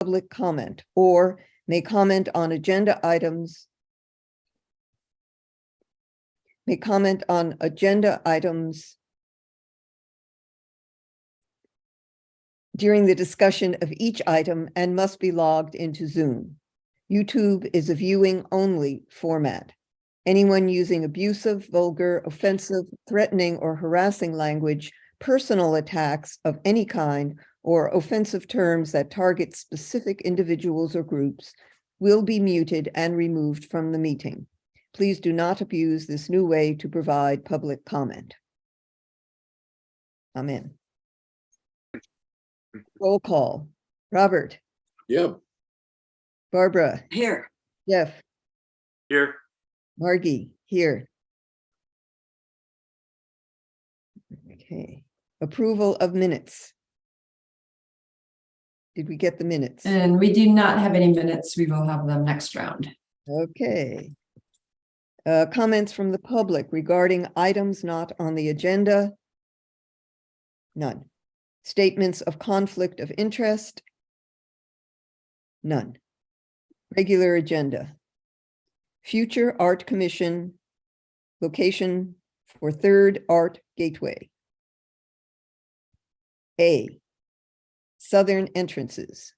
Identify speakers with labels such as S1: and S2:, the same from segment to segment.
S1: public comment or may comment on agenda items during the discussion of each item and must be logged into Zoom. YouTube is a viewing only format. Anyone using abusive, vulgar, offensive, threatening, or harassing language, personal attacks of any kind, or offensive terms that target specific individuals or groups will be muted and removed from the meeting. Please do not abuse this new way to provide public comment. Amen. Roll call. Robert.
S2: Yep.
S1: Barbara.
S3: Here.
S1: Jeff.
S4: Here.
S1: Margie. Here. Okay. Approval of minutes. Did we get the minutes?
S5: And we do not have any minutes. We will have them next round.
S1: Okay. Comments from the public regarding items not on the agenda? None. Statements of conflict of interest? None. Regular agenda. Future Art Commission location for Third Art Gateway. A. Southern entrances.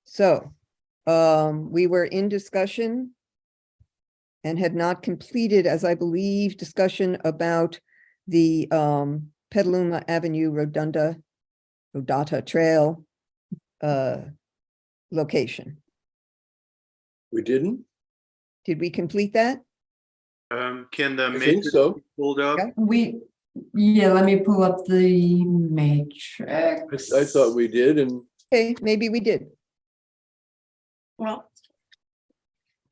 S1: So, we were in discussion and had not completed, as I believe, discussion about the Petaluma Avenue Rodata Trail location.
S2: We didn't?
S1: Did we complete that?
S4: Can the
S2: I think
S4: matrix
S2: so.
S4: be pulled up?
S5: Yeah, let me pull up the matrix.
S2: I thought we did, and
S1: Okay, maybe we did.
S3: Well,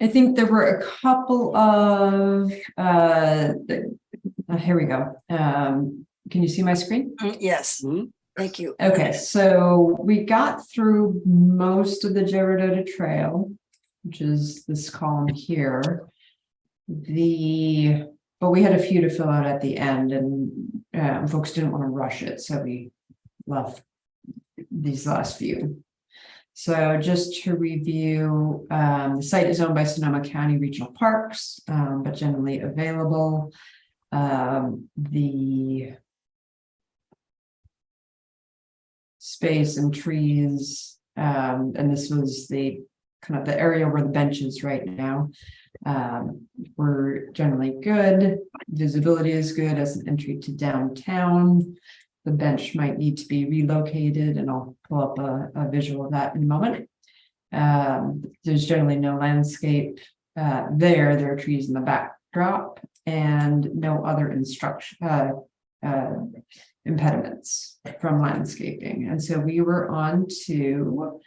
S5: I think there were a couple of, here we go. Can you see my screen?
S3: yes,
S2: Mhm.
S3: thank you.
S5: Okay, so we got through most of the Joe Rodota Trail, which is this column here. But we had a few to fill out at the end, and folks didn't want to rush it, so we left these last few. So just to review, the site is owned by Sonoma County Regional Parks, but generally available. The space and trees, and this was the kind of the area where the bench is right now, were generally good. Visibility is good as an entry to downtown. The bench might need to be relocated, and I'll pull up a visual of that in a moment. There's generally no landscape there. There are trees in the backdrop and no other impediments from landscaping. And so we were on to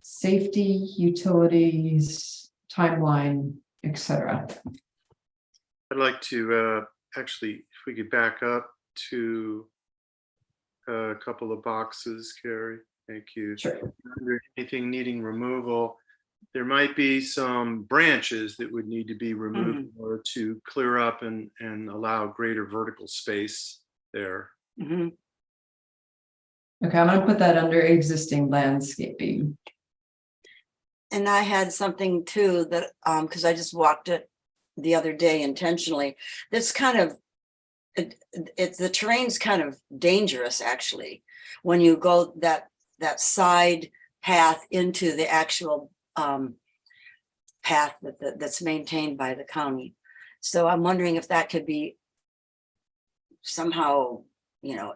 S5: safety, utilities, timeline, etc.
S4: I'd like to actually, if we could back up to a couple of boxes, Carrie. Thank you.
S5: Sure.
S4: Under anything needing removal, there might be some branches that would need to be removed or to clear up and allow greater vertical space there.
S3: Mhm.
S5: Okay, I'm gonna put that under existing landscaping.
S3: And I had something too that, because I just walked it the other day intentionally. That's kind of, it's the terrain's kind of dangerous actually. When you go that side path into the actual path that's maintained by the county. So I'm wondering if that could be somehow,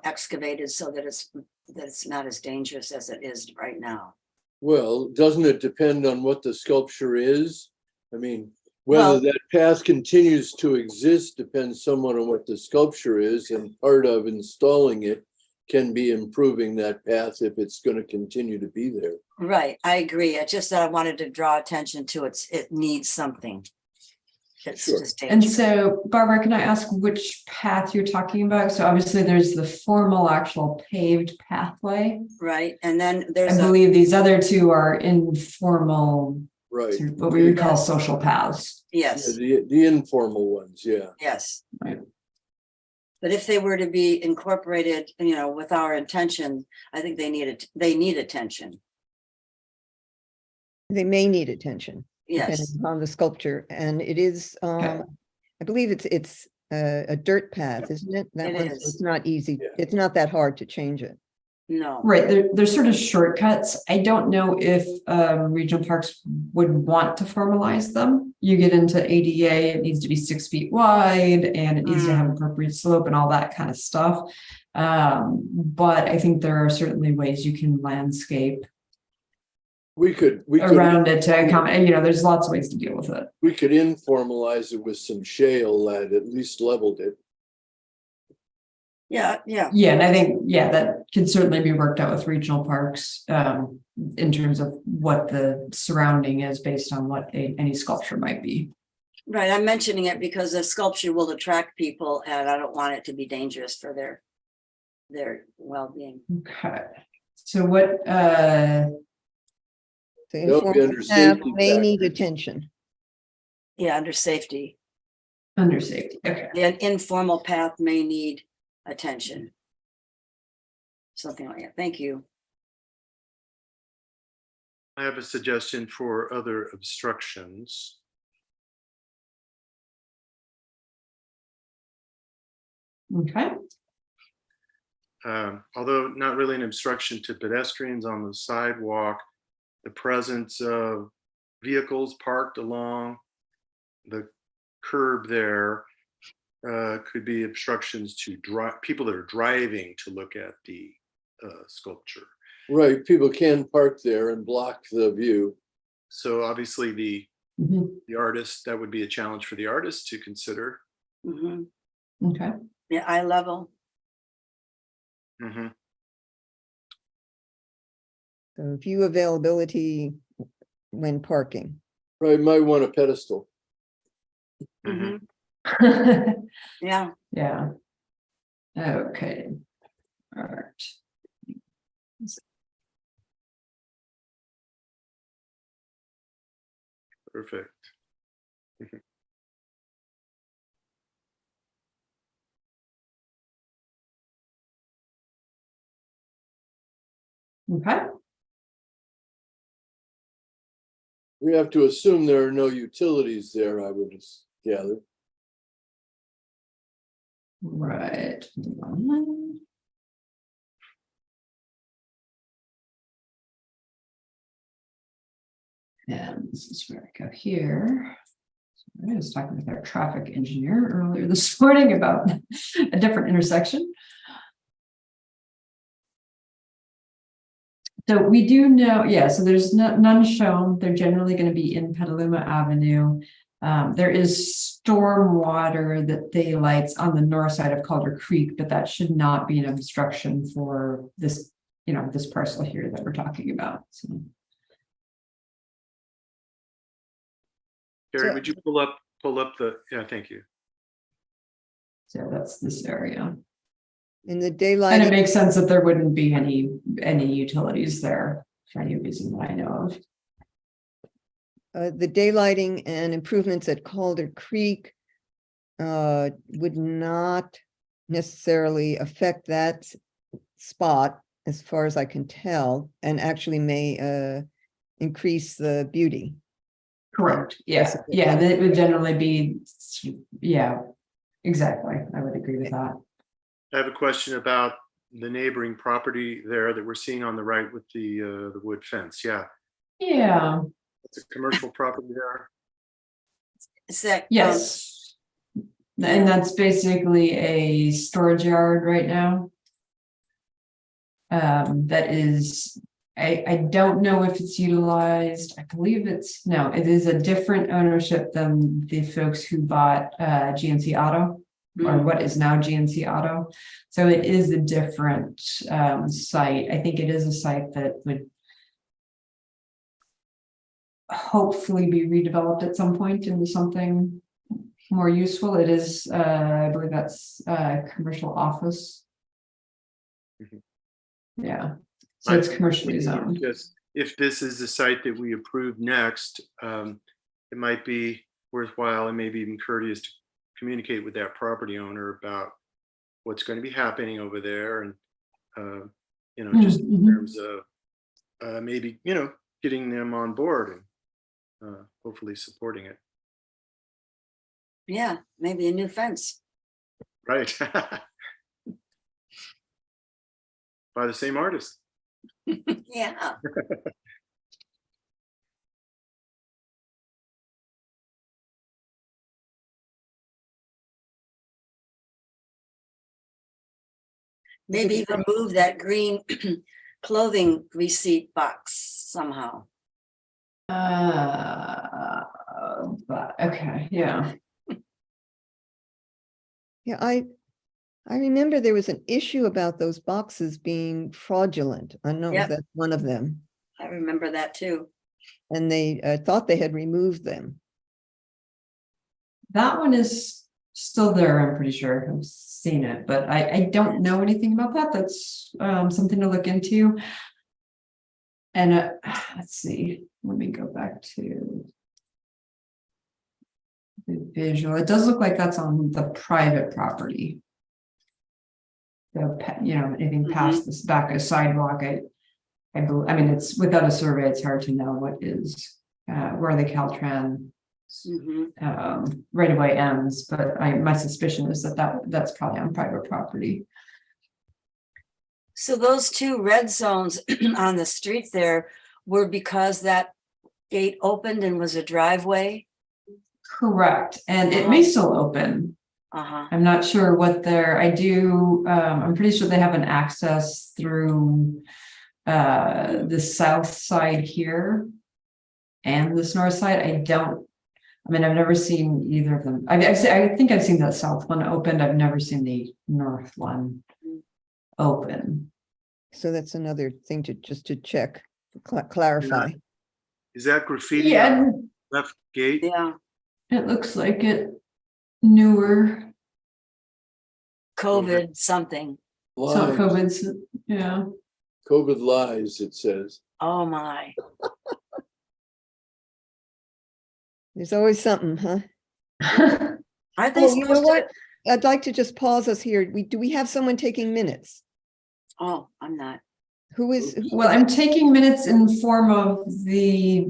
S3: excavated so that it's not as dangerous as it is right now.
S2: well, doesn't it depend on what the sculpture is? I mean, whether that path continues to exist depends somewhat on what the sculpture is, and part of installing it can be improving that path if it's going to continue to be there.
S3: Right, I agree. It's just that I wanted to draw attention to it needs something. It's
S2: Sure.
S3: just
S5: And
S3: dangerous.
S5: so, Barbara, can I ask which path you're talking about? So obviously there's the formal actual paved pathway.
S3: Right, and then
S5: I
S3: there's
S5: believe these other two are informal,
S2: Right.
S5: sort of what we would call social paths.
S3: yes,
S2: The informal ones, yeah.
S3: yes.
S5: Right.
S3: But if they were to be incorporated, with our intention, I think they need attention.
S1: They may need attention,
S3: Yes,
S1: depending on the sculpture, and it is,
S5: Okay.
S1: I believe it's a dirt path, isn't it? That
S3: It
S1: one, so
S3: is.
S1: it's not easy,
S2: Yeah.
S1: it's not that hard to change it.
S3: no.
S5: Right, there's sort of shortcuts. I don't know if regional parks would want to formalize them. You get into ADA, it needs to be 6 feet wide and it needs to have appropriate slope and all that kind of stuff. But I think there are certainly ways you can landscape
S2: We could
S5: around it to accommodate, there's lots of ways to deal with it.
S2: we could informalize it with some shale that at least leveled it.
S3: Yeah.
S5: Yeah, and I think, that can certainly be worked out with regional parks, in terms of what the surrounding is based on what any sculpture might be.
S3: Right. I'm mentioning it because the sculpture will attract people and I don't want it to be dangerous for their well-being.
S5: Okay, so what,
S1: The
S2: That would be
S1: informal
S2: under
S1: path
S2: safety
S1: may need
S2: factors.
S1: attention.
S3: Yeah, under safety.
S5: under safety, okay,
S3: The informal path may need attention. Something like that. Thank you.
S4: I have a suggestion for other obstructions.
S5: okay,
S4: Although not really an obstruction to pedestrians on the sidewalk, the presence of vehicles parked along the curb there could be obstructions to people that are driving to look at the sculpture.
S2: Right, people can park there and block the view.
S4: So obviously
S5: mhm,
S4: the artist, that would be a challenge for the artist to consider.
S3: hmm
S5: okay,
S3: Yeah, eye level.
S4: Mhm.
S1: So view availability when parking.
S2: Right, might want a pedestal.
S4: Mhm.
S3: Yeah.
S5: yeah. Okay. All right.
S4: Perfect.
S5: Okay,
S2: We have to assume there are no utilities there, I would gather.
S5: right. And this is where I go here. I was talking with our traffic engineer earlier this morning about a different intersection. So we do know, so there's none shown. They're generally going to be in Petaluma Avenue. There is storm water that daylights on the north side of Calder Creek, but that should not be an obstruction for this, this parcel here that we're talking about. So.
S4: Gary,
S1: So-
S4: would you pull up thank you.
S5: So that's this area.
S1: In the
S5: And it
S1: daylight,
S5: makes sense that there wouldn't be any utilities there for any reason that I know of.
S1: the daylighting and improvements at Calder Creek would not necessarily affect that spot as far as I can tell, and actually may increase the beauty.
S5: Correct.
S1: Yes.
S5: Yeah, that would generally be, exactly. I would agree with that.
S4: I have a question about the neighboring property there that we're seeing on the right with the wood fence. Yeah,
S5: Yeah,
S4: it's a commercial property there.
S3: Is that?
S5: yes. And that's basically a storage yard right now. That is, I don't know if it's utilized. I believe it is a different ownership than the folks who bought GNC Auto, or what is now GNC Auto. So it is a different site. I think it is a site that would hopefully be redeveloped at some point into something more useful. It is, I believe that's commercial office.
S4: Mhm.
S5: Yeah, so it's commercially zoned.
S4: Yes, if this is the site that we approve next, it might be worthwhile and maybe even courteous to communicate with that property owner about what's going to be happening over there, and just in
S5: Mhm.
S4: terms of maybe getting them on board and hopefully supporting it.
S3: Yeah, maybe a new fence.
S4: Right. By the same artist.
S3: Yeah. Maybe even move that green clothing receipt box somehow.
S5: But okay, yeah.
S1: Yeah, I remember there was an issue about those boxes being fraudulent. I don't know if
S3: Yep.
S1: that's one of them.
S3: I remember that too.
S1: And they thought they had removed them.
S5: That one is still there, I'm pretty sure. I've seen it, but I don't know anything about that. That's something to look into. And let's see, let me go back to the visual. It does look like that's on the private property. Anything past this back of sidewalk, I mean, it's without a survey, it's hard to know what is where the Caltrans
S3: Mhm.
S5: right away ends, but my suspicion is that's probably on private property.
S3: So those two red zones on the street there were because that gate opened and was a driveway?
S5: Correct, and it may still open.
S3: Uh-huh.
S5: I'm not sure what I'm pretty sure they have an access through the south side here and this north side. I've never seen either of them. I think I've seen the south one opened. I've never seen the north one open.
S1: So that's another thing to check, clarify.
S4: Is that graffiti
S5: Yeah,
S4: on the left gate?
S3: Yeah.
S5: it looks like it newer.
S3: COVID something.
S5: It's not
S2: Lies.
S5: COVID's, yeah.
S2: COVID lies, it says.
S3: Oh my.
S1: There's always something, huh?
S3: Aren't they
S1: Oh, you know
S3: supposed
S1: what?
S3: to?
S1: I'd like to just pause us here. Do we have someone taking minutes?
S3: Oh, I'm not.
S1: Who is?
S5: Well, I'm taking minutes in form of the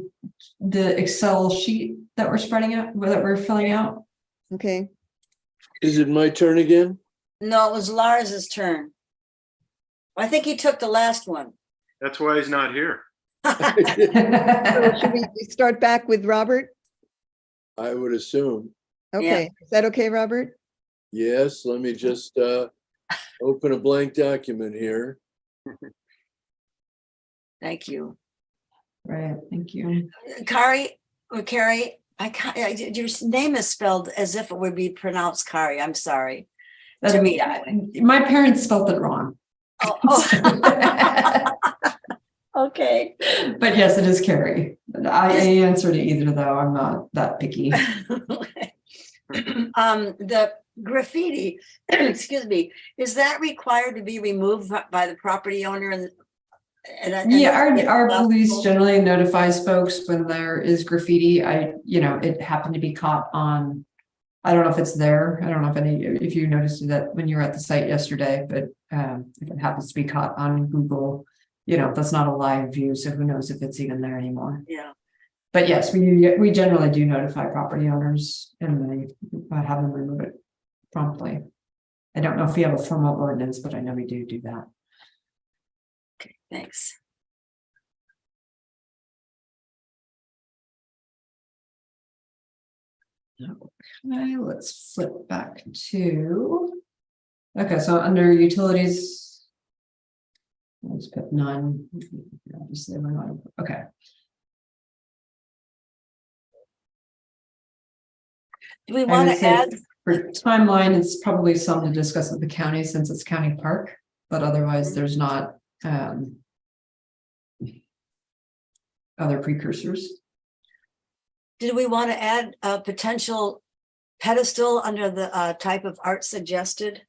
S5: Excel sheet that we're spreading out, that we're filling out.
S1: Okay,
S2: Is it my turn again?
S3: No, it was Lars's turn. I think he took the last one.
S4: That's why he's not here.
S1: so should we start back with Robert?
S2: I would assume.
S1: Okay, is that okay, Robert?
S2: Yes, let me just open a blank document here.
S3: Thank you.
S5: Right, thank you.
S3: Carrie, your name is spelled as if it would be pronounced Kari. I'm sorry. To me,
S5: My parents spelled it wrong.
S3: Oh. Okay.
S5: But yes, it is Carrie. I answer to either though. I'm not that picky.
S3: The graffiti, excuse me, is that required to be removed by the property owner? And
S5: our police generally notifies folks when there is graffiti. It happened to be caught on. I don't know if it's there. I don't know if you noticed that when you were at the site yesterday, but if it happens to be caught on Google, that's not a live view, so who knows if it's even there anymore.
S3: Yeah.
S5: But yes, we generally do notify property owners and they have them remove it promptly. I don't know if we have a formal ordinance, but I know we do that.
S3: Okay, thanks.
S5: Okay, let's flip back to. Okay, so under utilities. Let's put none. Obviously, we're not. Okay.
S3: Do we want to add?
S5: For timeline, it's probably something to discuss with the county since it's county park, but otherwise there's not other precursors.
S3: Did we want to add a potential pedestal under the type of art suggested?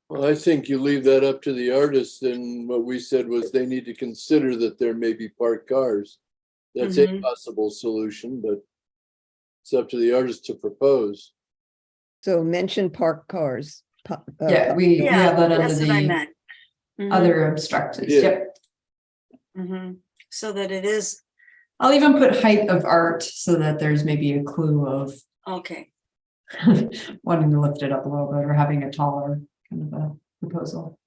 S2: Well, I think you leave that up to the artist, and what we said was they need to consider that there may be parked cars. That's a possible solution, but it's up to the artist to propose.
S1: So mention parked cars.
S5: Yeah, we
S3: Yeah,
S5: have that under
S3: that's what I
S5: the
S3: meant. Mhm,
S5: other obstructed,
S2: Yeah.
S5: yep.
S3: mhm. So that it is,
S5: I'll even put height of art so that there's maybe a clue of
S3: okay,
S5: wanting to lift it up a little bit or having a taller kind of a proposal.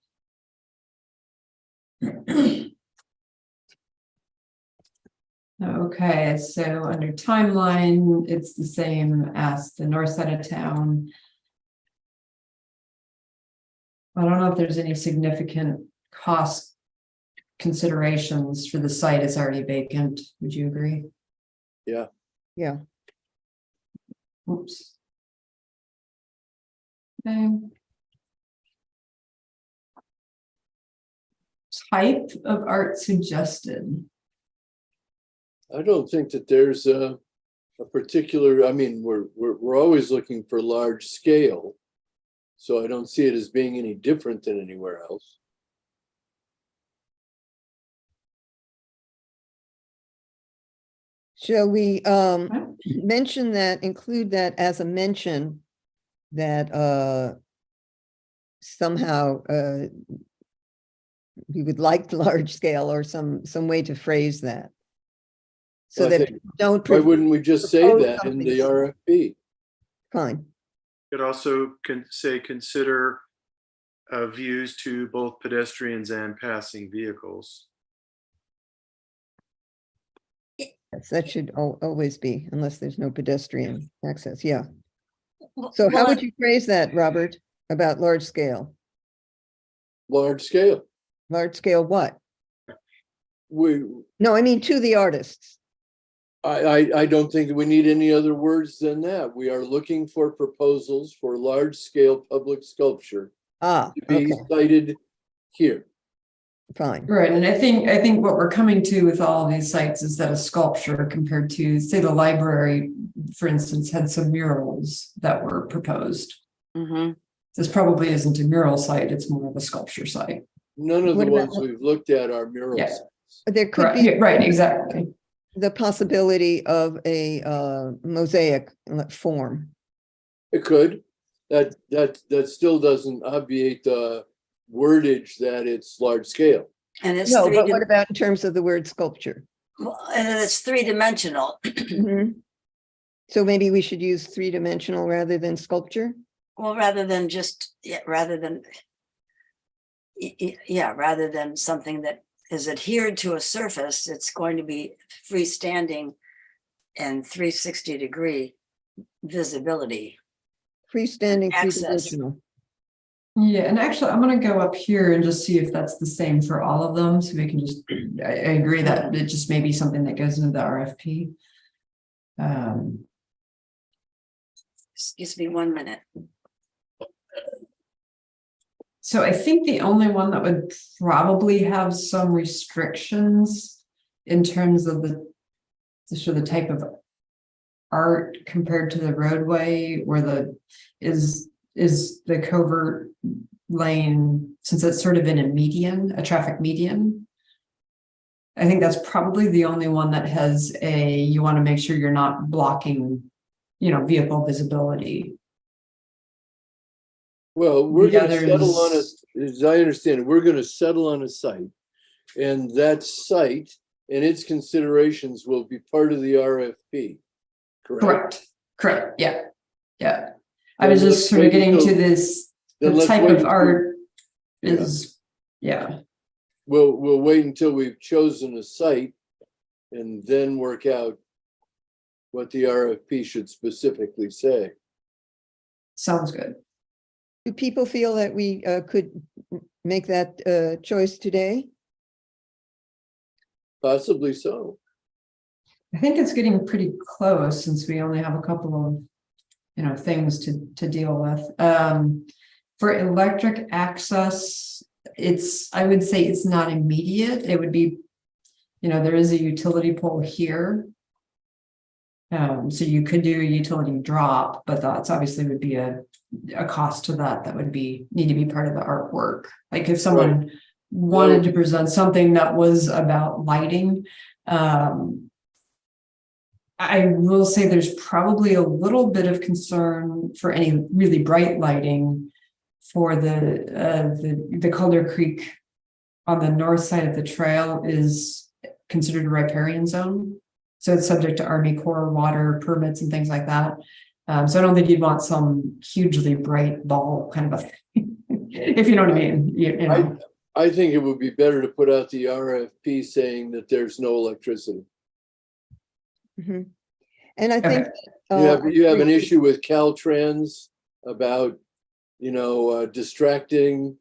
S5: Okay, so under timeline, it's the same as the north side of town. I don't know if there's any significant cost considerations for the site. It's already vacant. Would you agree?
S2: Yeah.
S1: Yeah.
S5: Oops. Okay. Type of art suggested.
S2: I don't think that there's a particular, I mean, we're always looking for large scale. So I don't see it as being any different than anywhere else.
S1: Shall we mention that, include that as a mention that somehow we would like large scale or some way to phrase that? So
S2: I
S1: that
S2: think-
S1: don't.
S2: Why wouldn't we just say
S1: propose
S2: that in the
S1: something.
S2: RFP?
S1: Fine.
S4: Could also say consider views to both pedestrians and passing vehicles.
S1: Yes, that should always be, unless there's no pedestrian access, yeah.
S3: Well,
S1: So how
S3: well,
S1: would you phrase that, Robert, about large scale?
S2: Large scale.
S1: Large scale what?
S2: We,
S1: No, I mean to the artists.
S2: I don't think we need any other words than that. We are looking for proposals for large scale public sculpture
S1: Ah,
S2: to be
S1: okay,
S2: cited here.
S1: fine.
S5: Right, and I think what we're coming to with all of these sites is that a sculpture compared to, say, the library, for instance, had some murals that were proposed.
S3: mhm.
S5: This probably isn't a mural site, it's more of a sculpture site.
S2: None of
S1: What
S2: the
S1: about-
S2: ones we've looked at are murals.
S5: Yeah.
S1: There could
S5: Correct,
S1: be
S5: yeah, right, exactly.
S1: the possibility of a mosaic form.
S2: It could. That still doesn't obviate the wordage that it's large scale.
S3: And it's
S1: No, but what about in terms of the word sculpture?
S3: and it's three-dimensional.
S1: Mhm. So maybe we should use three-dimensional rather than sculpture?
S3: Well, rather than just, rather than something that is adhered to a surface, it's going to be freestanding and 360-degree visibility.
S1: Freestanding,
S3: Access.
S1: three-dimensional.
S5: Yeah, and actually, I'm gonna go up here and just see if that's the same for all of them, so we can just, I agree that it just may be something that goes into the RFP.
S3: Excuse me 1 minute.
S5: So I think the only one that would probably have some restrictions in terms of the sort of the type of art compared to the roadway or is the covert lane, since it's sort of in a traffic median. I think that's probably the only one that has you want to make sure you're not blocking, vehicle visibility.
S2: Well, we're
S5: The
S2: going to settle on
S5: others-
S2: as I understand it, we're going to settle on a site. And that site and its considerations will be part of the RFP. Correct?
S5: Correct, yeah. I
S2: Then
S5: was
S2: let's
S5: just sort of
S2: wait
S5: getting
S2: until-
S5: to this,
S2: then
S5: the
S2: let's
S5: type
S2: wait
S5: of
S2: until-
S5: art
S2: Yeah.
S5: is, yeah.
S2: We'll wait until we've chosen a site and then work out what the RFP should specifically say.
S5: Sounds good.
S1: Do people feel that we could make that choice today?
S2: Possibly so.
S5: I think it's getting pretty close since we only have a couple of, things to deal with. For electric access, I would say it's not immediate. It would be, there is a utility pole here. So you could do a utility drop, but that's obviously would be a cost to that would need to be part of the artwork. Like if someone wanted to present something that was about lighting, I will say there's probably a little bit of concern for any really bright lighting for the Calder Creek on the north side of the trail is considered a riparian zone. So it's subject to Army Corps water permits and things like that. So I don't think you'd want some hugely bright ball kind of a thing, if you know what I mean. You know.
S2: I think it would be better to put out the RFP saying that there's no electricity.
S1: Mhm. And I think.
S2: You have an issue with Caltrans about, distracting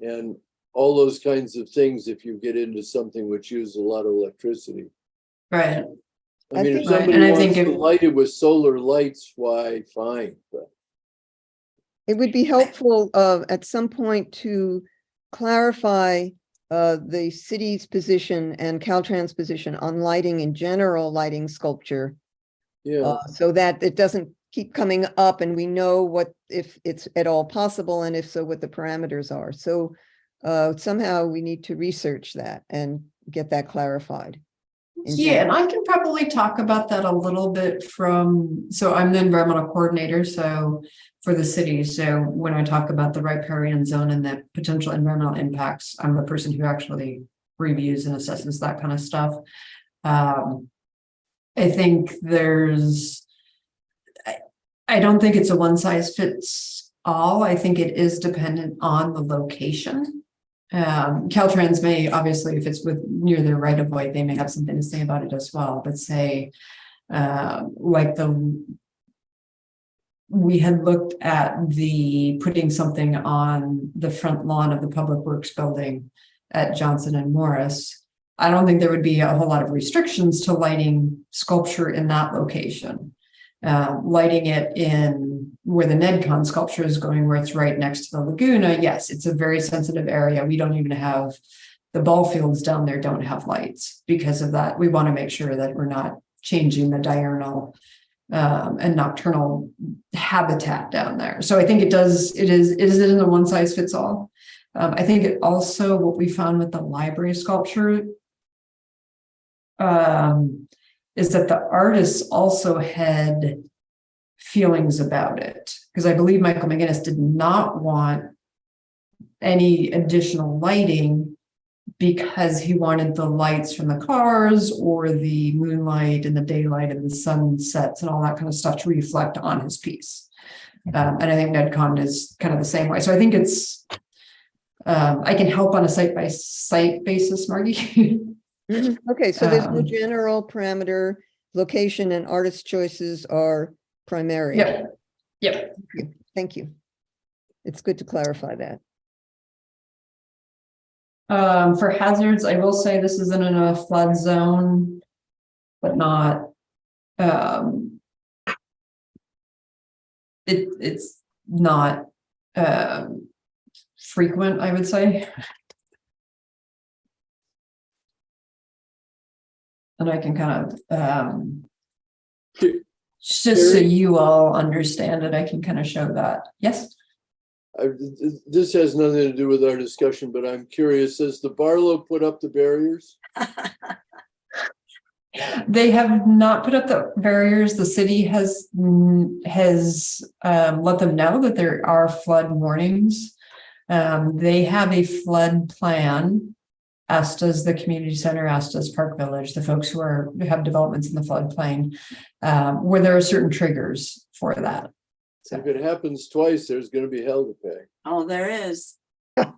S2: and all those kinds of things if you get into something which uses a lot of electricity.
S5: Right.
S2: I mean, if
S1: think-
S2: somebody
S5: And I
S2: wants
S5: think
S2: to light it with solar lights, why, fine, but.
S1: It would be helpful at some point to clarify the city's position and Caltrans' position on lighting in general, lighting sculpture,
S2: Yeah,
S1: so that it doesn't keep coming up and we know what, if it's at all possible, and if so, what the parameters are. So somehow we need to research that and get that clarified.
S5: Yeah, and I can probably talk about that a little bit so I'm the environmental coordinator, so for the city. So when I talk about the riparian zone and the potential environmental impacts, I'm the person who actually reviews and assesses that kind of stuff. I think I don't think it's a one size fits all. I think it is dependent on the location. Caltrans may, obviously, if it's near their right of way, they may have something to say about it as well. But say, we had looked at putting something on the front lawn of the Public Works building at Johnson and Morris. I don't think there would be a whole lot of restrictions to lighting sculpture in that location. Lighting it in where the NEDCON sculpture is going, where it's right next to the Laguna. Yes, it's a very sensitive area. We don't even have the ball fields down there don't have lights because of that. We want to make sure that we're not changing the diurnal and nocturnal habitat down there. So I think it isn't a one size fits all. I think it also, what we found with the library sculpture is that the artists also had feelings about it, because I believe Michael McGinnis did not want any additional lighting because he wanted the lights from the cars or the moonlight and the daylight and the sunsets and all that kind of stuff to reflect on his piece. And I think NEDCON is kind of the same way. So I think it's, I can help on a site-by-site basis, Margie.
S1: Mhm. Okay, so there's no
S5: Um,
S1: general parameter, location and artist choices are primary.
S5: Yep.
S1: Thank you. It's good to clarify that.
S5: For hazards, I will say this isn't in a flood zone, but not, it's not, frequent, I would say. And I can kind of, just so you all understand it, I can kind of show that. Yes.
S2: this has nothing to do with our discussion, but I'm curious, has the Barlow put up the barriers?
S5: They have not put up the barriers. The city has let them know that there are flood warnings. They have a flood plan, as does the community center, as does Park Village, the folks who have developments in the floodplain, where there are certain triggers for that. So.
S2: If it happens twice, there's going to be hell to pay.
S3: Oh, there is.
S4: I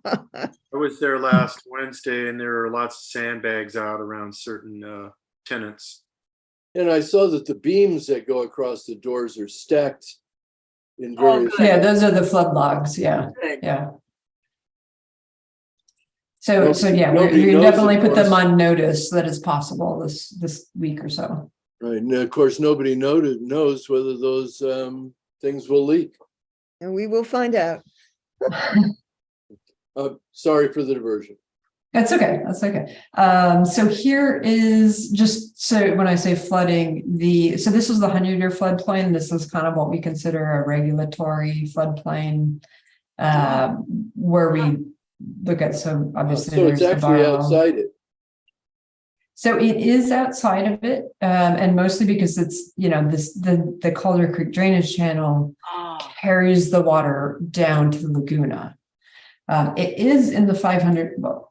S4: was there last Wednesday and there are lots of sandbags out around certain tenants.
S2: And I saw that the beams that go across the doors are stacked in
S3: Oh,
S2: various.
S3: good.
S5: Yeah, those are the flood logs. Yeah,
S3: Good.
S5: yeah. So yeah,
S2: Nobody
S5: we
S2: knows,
S5: definitely
S2: of
S5: put them
S2: course.
S5: on notice that it's possible this week or so.
S2: Right, and of course, nobody knows whether those things will leak.
S1: And we will find out.
S2: Sorry for the diversion.
S5: That's okay. That's okay. So here is just, so when I say flooding, so this is the 100-year floodplain. This is kind of what we consider a regulatory floodplain, where we look at, so obviously
S2: So it's
S5: there's the
S2: actually
S5: Barlow.
S2: outside it.
S5: So it is outside of it, and mostly because it's, the Calder Creek drainage channel
S3: Oh,
S5: carries the water down to the Laguna. It is in the 500, well,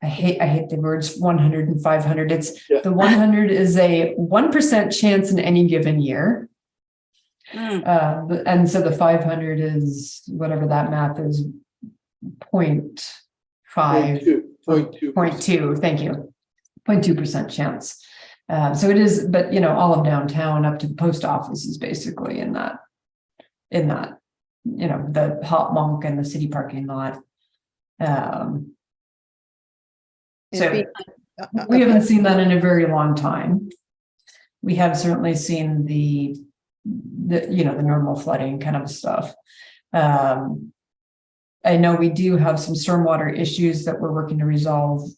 S5: I hate the words 100 and 500.
S2: Yeah.
S5: The 100 is a 1% chance in any given year. And so the 500 is whatever that math is, 0.5. 0.2, thank you. 0.2% chance. So it is, but all of downtown up to the post office is basically in that, the Hop Monk and the city parking lot. So we haven't seen that in a very long time. We have certainly seen the normal flooding kind of stuff. I know we do have some stormwater issues that we're working to resolve,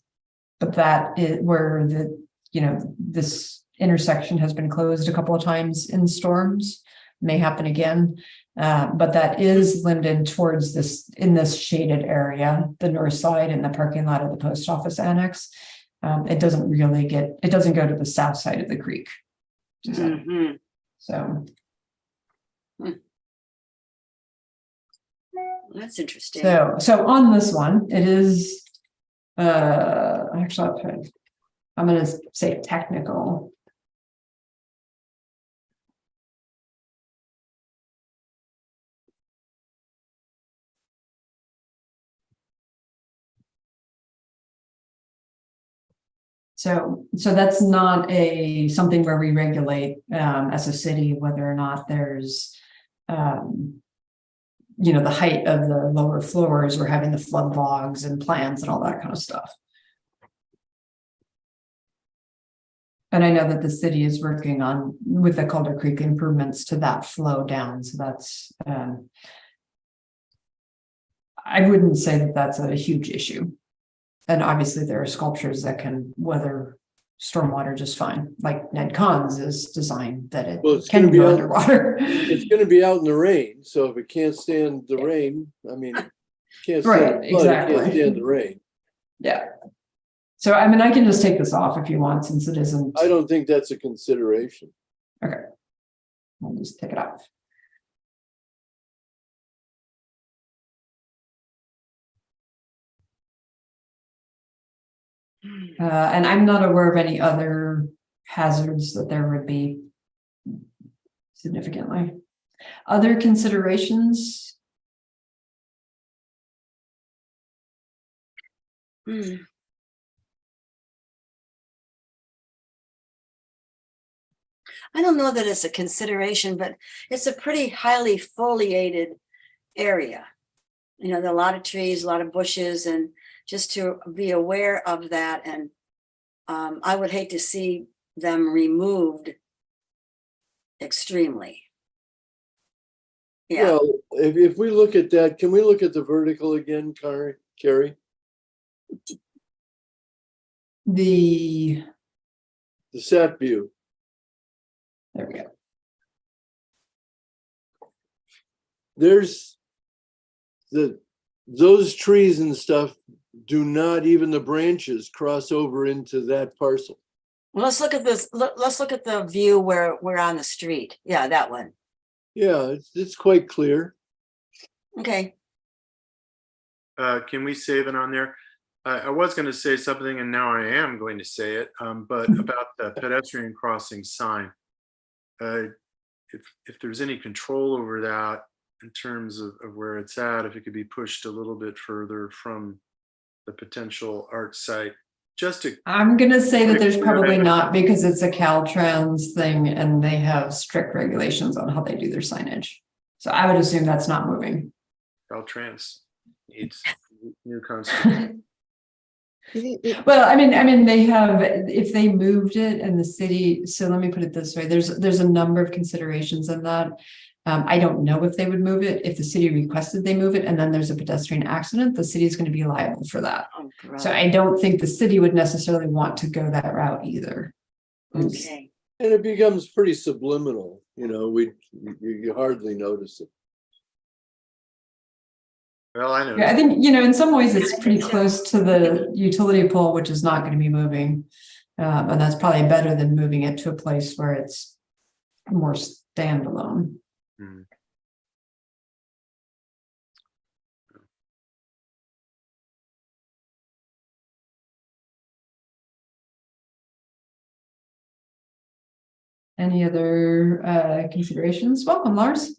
S5: but that is where this intersection has been closed a couple of times in storms, may happen again. But that is limited towards in this shaded area, the north side and the parking lot of the post office annex. It doesn't go to the south side of the creek. So.
S3: that's interesting.
S5: So on this one, it is, actually, I'm going to say technical. So that's not something where we regulate as a city whether or not there's the height of the lower floors. We're having the flood logs and plans and all that kind of stuff. And I know that the city is working with the Calder Creek improvements to that flow down. So that's I wouldn't say that that's a huge issue. And obviously there are sculptures that can weather stormwater just fine, like Ned Cons is designed that it can go underwater.
S2: It's going to be out in the rain, so if it can't stand the rain, I mean, can't stand
S5: Right,
S2: the flood, it can't
S5: exactly.
S2: stand the rain.
S5: Yeah. So I mean, I can just take this off if you want, since it isn't.
S2: I don't think that's a consideration.
S5: Okay. I'll just take it off. And I'm not aware of any other hazards that there would be significantly. Other considerations?
S3: I don't know that it's a consideration, but it's a pretty highly foliated area. There are a lot of trees, a lot of bushes, and just to be aware of that. And I would hate to see them removed extremely. Yeah.
S2: Well, if we look at that, can we look at the vertical again, Carrie?
S5: The
S2: sat view.
S5: There we go.
S2: There's those trees and stuff do not, even the branches, cross over into that parcel.
S3: Well, let's look at this. Let's look at the view where we're on the street. Yeah, that one.
S2: Yeah, it's quite clear.
S3: Okay.
S4: Can we save it on there? I was going to say something, and now I am going to say it, but about the pedestrian crossing sign. If there's any control over that in terms of where it's at, if it could be pushed a little bit further from the potential art site, just to.
S5: I'm going to say that there's probably not, because it's a Caltrans thing and they have strict regulations on how they do their signage. So I would assume that's not moving.
S4: Caltrans needs new concept.
S5: Well, I mean, they have, if they moved it and the city, so let me put it this way, there's a number of considerations in that. I don't know if they would move it. If the city requested they move it and then there's a pedestrian accident, the city is going to be liable for that.
S3: Oh,
S5: So I don't think the city would necessarily want to go that route either.
S3: okay.
S2: And it becomes pretty subliminal, you hardly notice it.
S4: Well, I
S5: Yeah, I
S4: know.
S5: think, in some ways it's
S3: I
S5: pretty
S3: think so.
S5: close to the utility pole, which is not gonna be moving. And that's probably better than moving it to a place where it's more standalone.
S4: Hmm.
S5: Any other considerations? Welcome, Lars.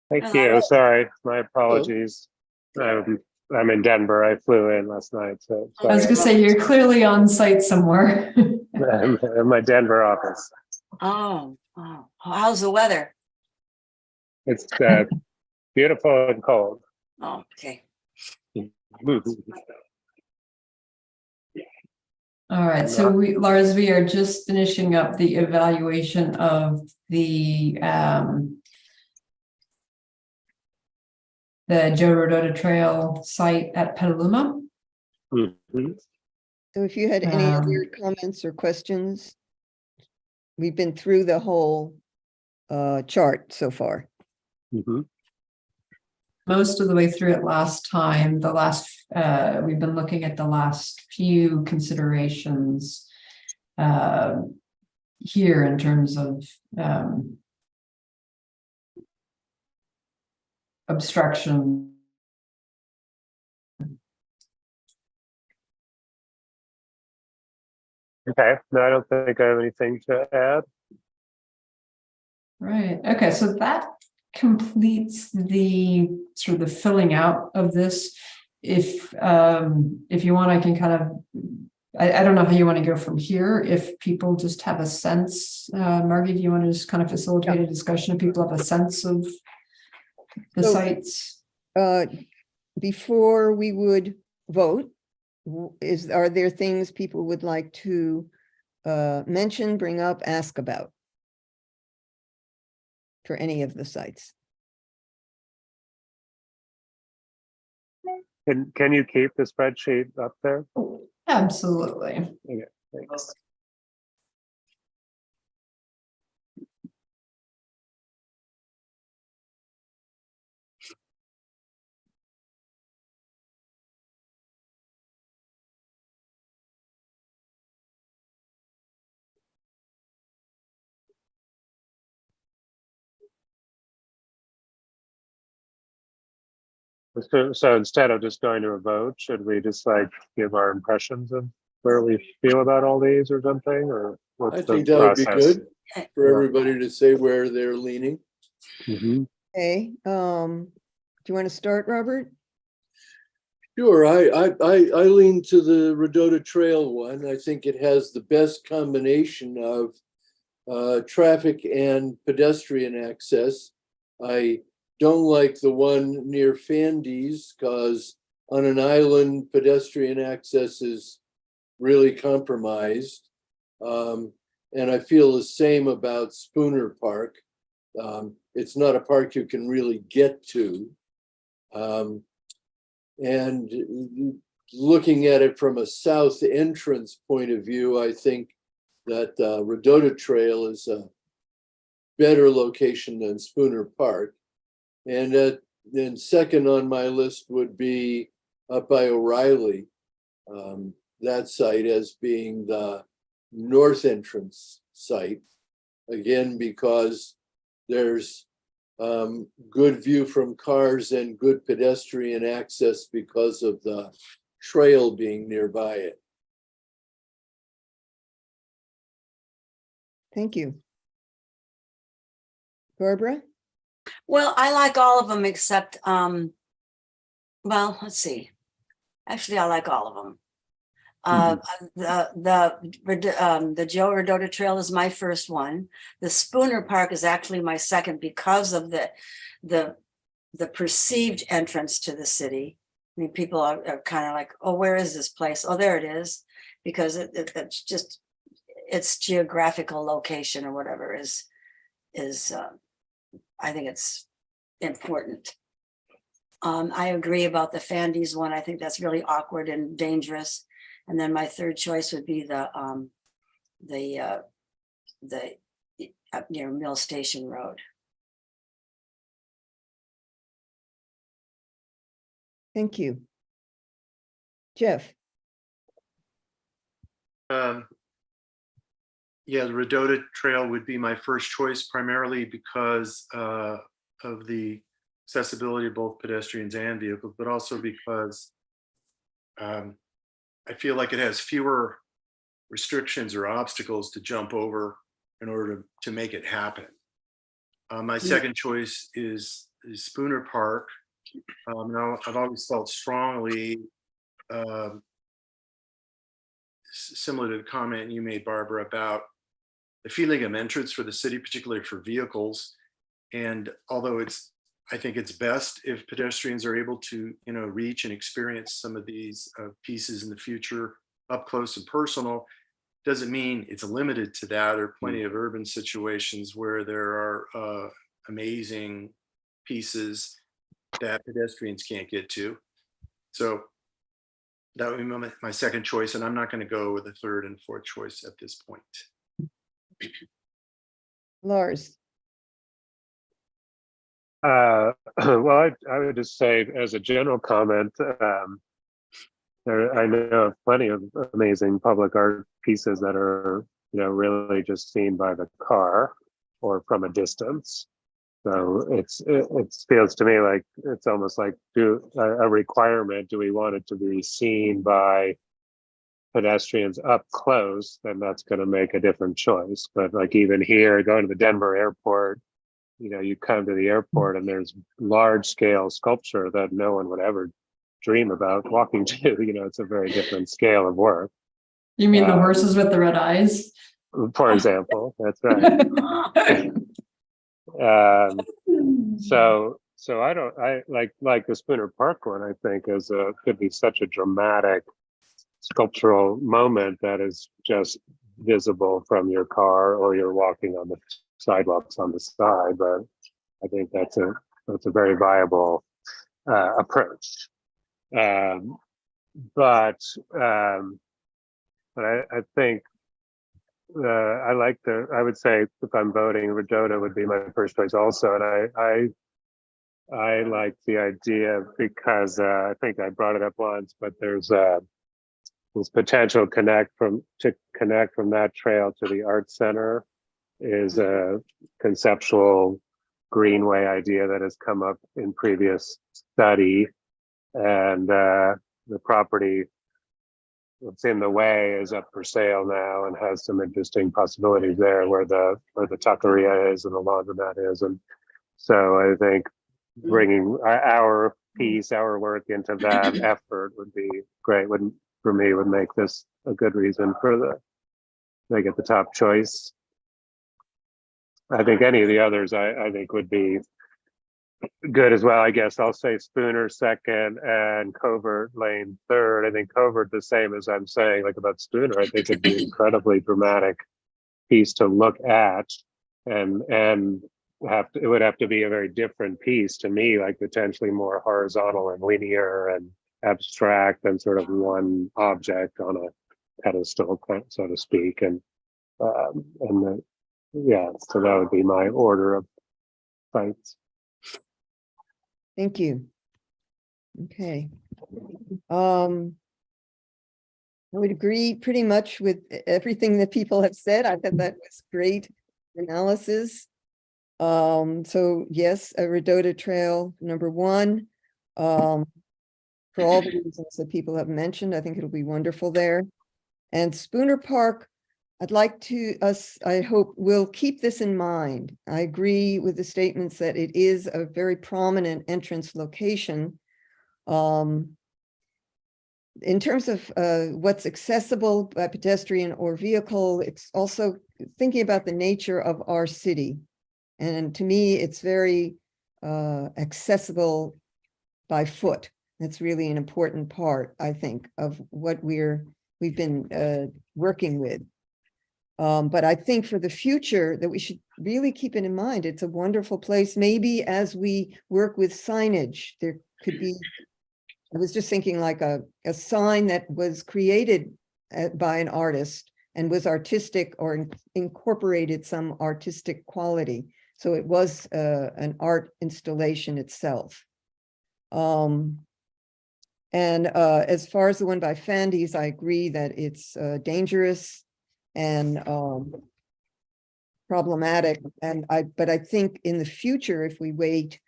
S6: Thank
S3: Hello.
S6: you. Sorry, my apologies. I'm in Denver. I flew in last night, so
S5: I was
S6: sorry.
S5: gonna say, you're clearly on site somewhere.
S6: I'm in my Denver office.
S3: Oh, how's the weather?
S6: It's beautiful and cold.
S3: Oh, okay.
S5: All right, so Lars, we are just finishing up the evaluation of the Joe Rodota Trail site at Petaluma.
S6: Mhm.
S1: So if you had any other comments or questions, we've been through the whole chart so far.
S6: Mhm.
S5: Most of the way through it last time. We've been looking at the last few considerations here in terms of obstruction.
S6: Okay, no, I don't think I have anything to add.
S5: Right, okay, so that completes the sort of the filling out of this. If you want, I can kind of, I don't know how you want to go from here. If people just have a sense, Margie, do you want to just kind of facilitate a discussion if people have a sense of the
S1: So-
S5: sites?
S1: Before we would vote, are there things people would like to mention, bring up, ask about for any of the sites?
S6: Can you keep the spreadsheet up there?
S5: Absolutely.
S6: Okay, thanks. So instead of just going to a vote, should we just like give our impressions of where we feel about all these or something, or what's
S2: I
S6: the
S2: think that would be
S6: process?
S2: good for everybody to say where they're leaning.
S6: Mhm.
S1: Okay, do you want to start, Robert?
S2: Sure, I lean to the Rodota Trail one. I think it has the best combination of traffic and pedestrian access. I don't like the one near Fandy's because on an island, pedestrian access is really compromised. And I feel the same about Spooner Park. It's not a park you can really get to. And looking at it from a south entrance point of view, I think that Rodota Trail is a better location than Spooner Park. And then second on my list would be up by O'Reilly, that site as being the north entrance site. Again, because there's good view from cars and good pedestrian access because of the trail being nearby it.
S1: Thank you. Barbara?
S3: Well, I like all of them except, well, let's see. Actually, I like all of them. The Joe Rodota Trail is my first one. The Spooner Park is actually my second because of the perceived entrance to the city. I mean, people are kind of like, oh, where is this place? Oh, there it is. Because it's just, its geographical location or whatever is I think it's important. I agree about the Fandy's one. I think that's really awkward and dangerous. And then my third choice would be the up near Mill Station Road.
S1: Thank you. Jeff,
S4: Yeah, the Redota Trail would be my first choice, primarily because of the accessibility of both pedestrians and vehicles, but also because I feel like it has fewer restrictions or obstacles to jump over in order to make it happen. My second choice is Spooner Park. Now, I've always felt strongly, similar to the comment you made, Barbara, about the feeling of entrance for the city, particularly for vehicles. And although I think it's best if pedestrians are able to, reach and experience some of these pieces in the future up close and personal, doesn't mean it's limited to that. There are plenty of urban situations where there are amazing pieces that pedestrians can't get to. So that would be my second choice, and I'm not going to go with a third and fourth choice at this point.
S1: Lars,
S6: Well, I would just say as a general comment, I know of plenty of amazing public art pieces that are, really just seen by the car or from a distance. So it feels to me like it's almost like a requirement. Do we want it to be seen by pedestrians up close? Then that's going to make a different choice. But like even here, going to the Denver airport, you come to the airport and there's large scale sculpture that no one would ever dream about walking to. It's a very different scale of work.
S5: You mean the horses with the red eyes?
S6: For example, that's right. So I like the Spooner Park one, I think could be such a dramatic sculptural moment that is just visible from your car or you're walking on the sidewalks on the side. But I think that's a very viable approach. But I think I would say if I'm voting, Redota would be my first choice also. And I like the idea because I think I brought it up once, but there's this potential to connect from that trail to the art center is a conceptual greenway idea that has come up in previous study, and the property that's in the way is up for sale now and has some interesting possibilities there where the taqueria is and the laundromat is. And so I think bringing our work into that effort would be great. Would make this a good reason make it the top choice. I think any of the others I think would be good as well. I guess I'll say Spooner second and Covert Lane third. I think Covert the same as I'm saying like about Spooner. I think it'd be an incredibly dramatic piece to look at, and it would have to be a very different piece to me, like potentially more horizontal and linear and abstract than sort of one object on a pedestal, so to speak. And so that would be my order of fights.
S1: thank you. Okay. I would agree pretty much with everything that people have said. I thought that was great analysis. So yes, a Redota Trail number one. For all the reasons that people have mentioned, I think it'll be wonderful there. And Spooner Park, I hope we'll keep this in mind. I agree with the statements that it is a very prominent entrance location. In terms of what's accessible by pedestrian or vehicle, it's also thinking about the nature of our city. And to me, it's very accessible by foot. That's really an important part, I think, of what we've been working with. But I think for the future that we should really keep it in mind. It's a wonderful place. Maybe as we work with signage, there could be, I was just thinking like a sign that was created by an artist and was artistic or incorporated some artistic quality. So it was an art installation itself. And as far as the one by Fandy's, I agree that it's dangerous and problematic. But I think in the future, if we wait,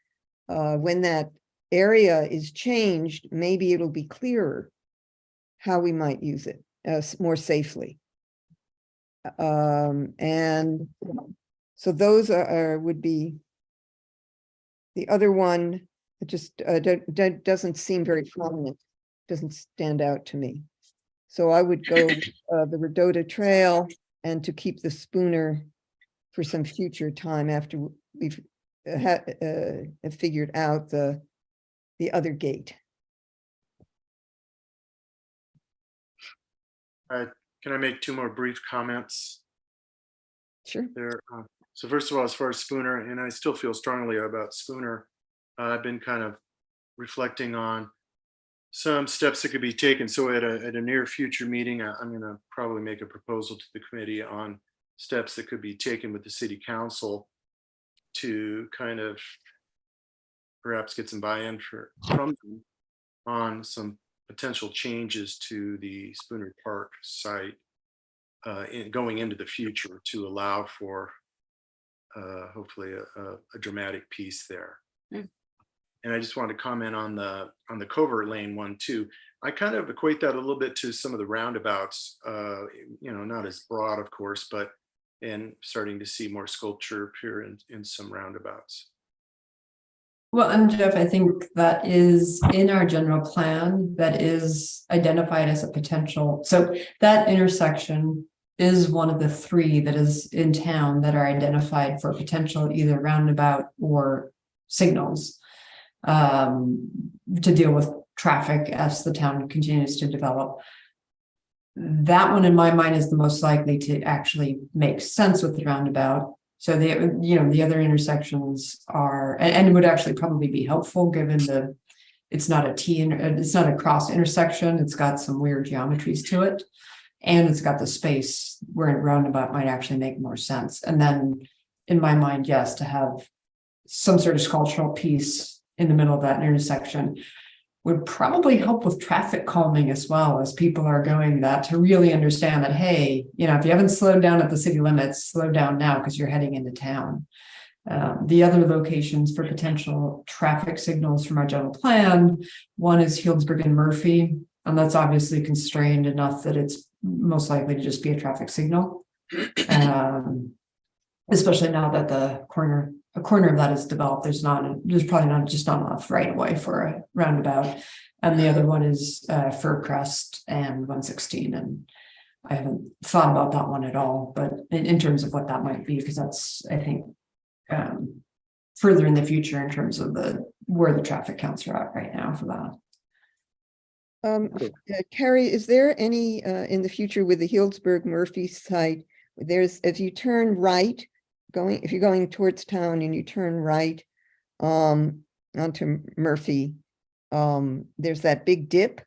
S1: when that area is changed, maybe it'll be clearer how we might use it more safely. And so those would be. The other one, it just doesn't seem very prominent, doesn't stand out to me. So I would go the Redota Trail and to keep the Spooner for some future time after we've figured out the other gate.
S4: Can I make 2 more brief comments
S1: Sure.
S4: there? So first of all, as far as Spooner, and I still feel strongly about Spooner, I've been kind of reflecting on some steps that could be taken. So at a near future meeting, I'm going to probably make a proposal to the committee on steps that could be taken with the city council to kind of perhaps get some buy-in from them on some potential changes to the Spooner Park site going into the future to allow for hopefully a dramatic piece there. And I just want to comment on the Covert Lane one too. I kind of equate that a little bit to some of the roundabouts, not as broad, of course, but and starting to see more sculpture appear in some roundabouts.
S5: Well, and Jeff, I think that is in our general plan that is identified as a potential. So that intersection is one of the 3 that is in town that are identified for potential either roundabout or signals to deal with traffic as the town continues to develop. That one in my mind is the most likely to actually make sense with the roundabout. So the other intersections are, and would actually probably be helpful given it's not it's not a cross intersection. It's got some weird geometries to it. And it's got the space where a roundabout might actually make more sense. And then in my mind, yes, to have some sort of sculptural piece in the middle of that intersection would probably help with traffic calming as well, as people are going that to really understand that, hey, if you haven't slowed down at the city limits, slow down now because you're heading into town. The other locations for potential traffic signals from our general plan, one is Healdsburg and Murphy, and that's obviously constrained enough that it's most likely to just be a traffic signal. Especially now that a corner of that is developed, there's probably not enough right away for a roundabout. And the other one is Fircrest and 116. And I haven't thought about that one at all, but in terms of what that might be, because that's, I think, further in the future in terms of where the traffic counts are at right now for that.
S1: Carrie, is there any in the future with the Healdsburg Murphy site? If you turn right, if you're going towards town and you turn right onto Murphy, there's that big dip.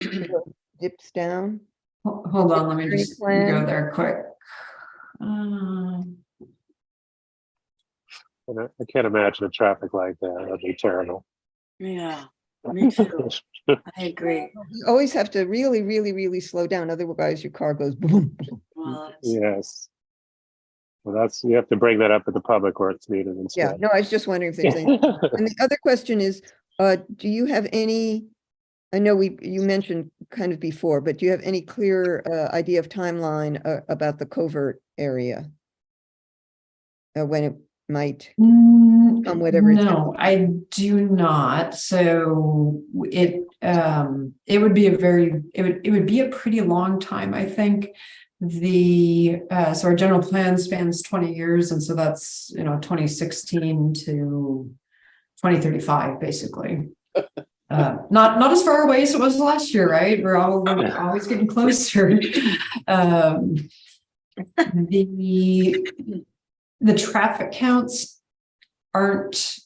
S1: Dips down.
S5: Hold on, let me just go there quick.
S6: I can't imagine a traffic like that. That'd be terrible.
S3: Yeah, me too. I agree.
S1: You always have to really, really, really slow down. Otherwise your car goes boom.
S3: Well,
S6: Yes. Well, you have to bring that up at the public works meeting instead.
S1: Yeah, no, I was just wondering if there's any. And the other question is, do you have any, I know you mentioned kind of before, but do you have any clear idea of timeline about the Covert area? When it might come, whatever.
S5: No, I do not. So it would be a pretty long time, I think. So our general plan spans 20 years, and so that's 2016 to 2035, basically. Not as far away as it was last year, right? We're always getting closer. The traffic counts don't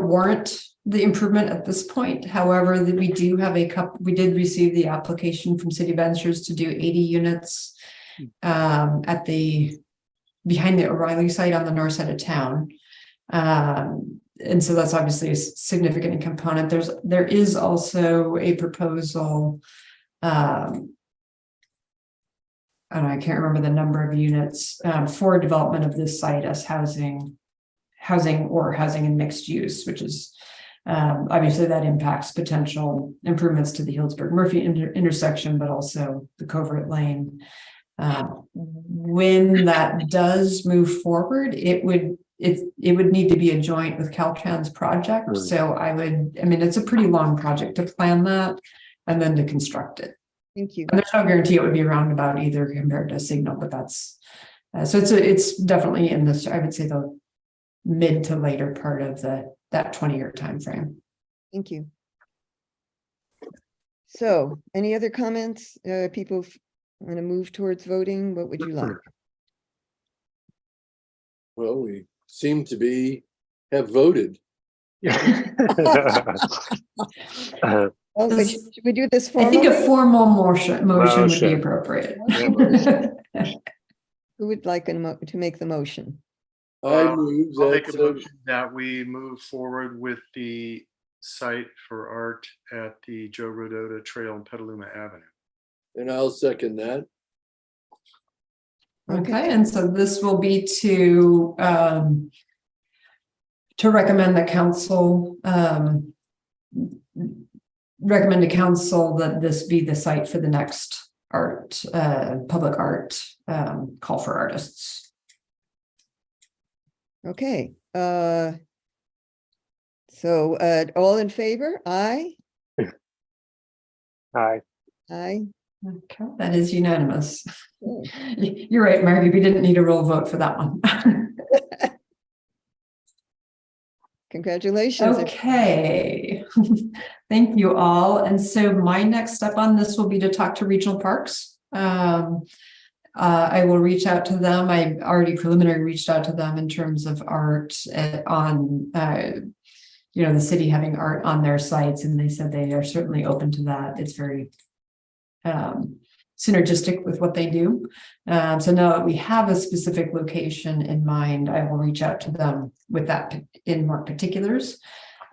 S5: warrant the improvement at this point. However, we did receive the application from City Ventures to do 80 units behind the O'Reilly site on the north side of town. and so that's obviously a significant component. There is also a proposal, and I can't remember the number of units, for development of this site as housing and mixed use, which is, obviously that impacts potential improvements to the Healdsburg Murphy intersection, but also the Covert Lane. When that does move forward, it would need to be a joint with Caltrans project.
S6: Mm.
S5: So it's a pretty long project to plan that and then to construct it.
S1: Thank you.
S5: And there's no guarantee it would be a roundabout either compared to Signal, but that's, so it's definitely in this, I would say, the mid to later part of that 20-year time frame.
S1: Thank you. So, any other comments? People want to move towards voting? What would you like?
S2: Well, we seem to have voted.
S1: Well,
S5: Does-
S1: should we do this
S5: I think
S1: formally?
S5: a formal motion would be
S6: Motion.
S5: appropriate.
S1: Who would like to make the motion?
S2: I move
S4: I'll make a
S2: that,
S4: motion that we move forward with the site for art at the Joe Rodota Trail and Petaluma Avenue.
S2: and I'll second that.
S5: Okay, and so this will be to recommend the council, recommend to council that this be the site for the next public art call for artists.
S1: Okay, so all in favor? Aye?
S6: Hi.
S1: Aye.
S5: Okay, that is unanimous.
S1: Okay.
S5: You're right, Margie, we didn't need a roll vote for that one.
S1: Congratulations.
S5: Okay, thank you all. And so my next step on this will be to talk to regional parks. I will reach out to them. I already preliminary reached out to them in terms of art on, the city having art on their sites, and they said they are certainly open to that. It's very synergistic with what they do. So now that we have a specific location in mind, I will reach out to them with that in more particulars.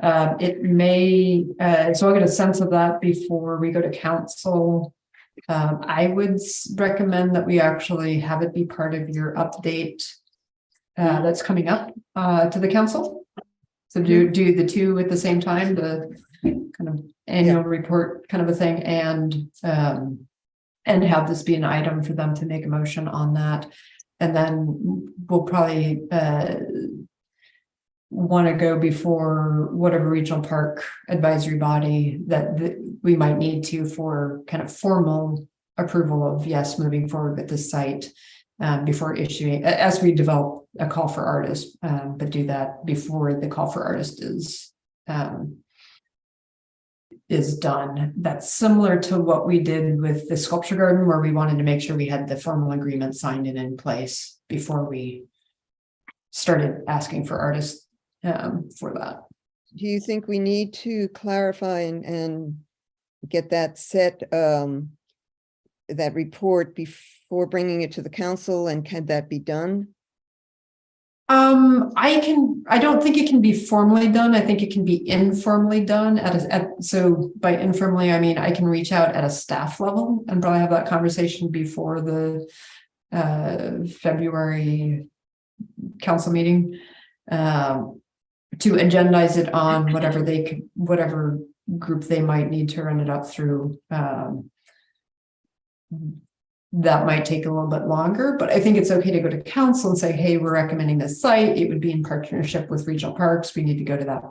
S5: It may, so I'll get a sense of that before we go to council. I would recommend that we actually have it be part of your update that's coming up to the council. So do the two at the same time, the kind of annual report kind of a thing, and have this be an item for them to make a motion on that. And then we'll probably want to go before whatever regional park advisory body that we might need to for kind of formal approval of yes, moving forward with this site before issuing, as we develop a call for artists, but do that before the call for artist is done. That's similar to what we did with the sculpture garden, where we wanted to make sure we had the formal agreement signed and in place before we started asking for artists for that.
S1: Do you think we need to clarify and get that that report before bringing it to the council, and can that be done?
S5: I don't think it can be formally done. I think it can be informally done so by informally, I mean, I can reach out at a staff level and probably have that conversation before the February council meeting to agendize it on whatever group they might need to run it up through. That might take a little bit longer, but I think it's okay to go to council and say, hey, we're recommending this site. It would be in partnership with regional parks. We need to go to that,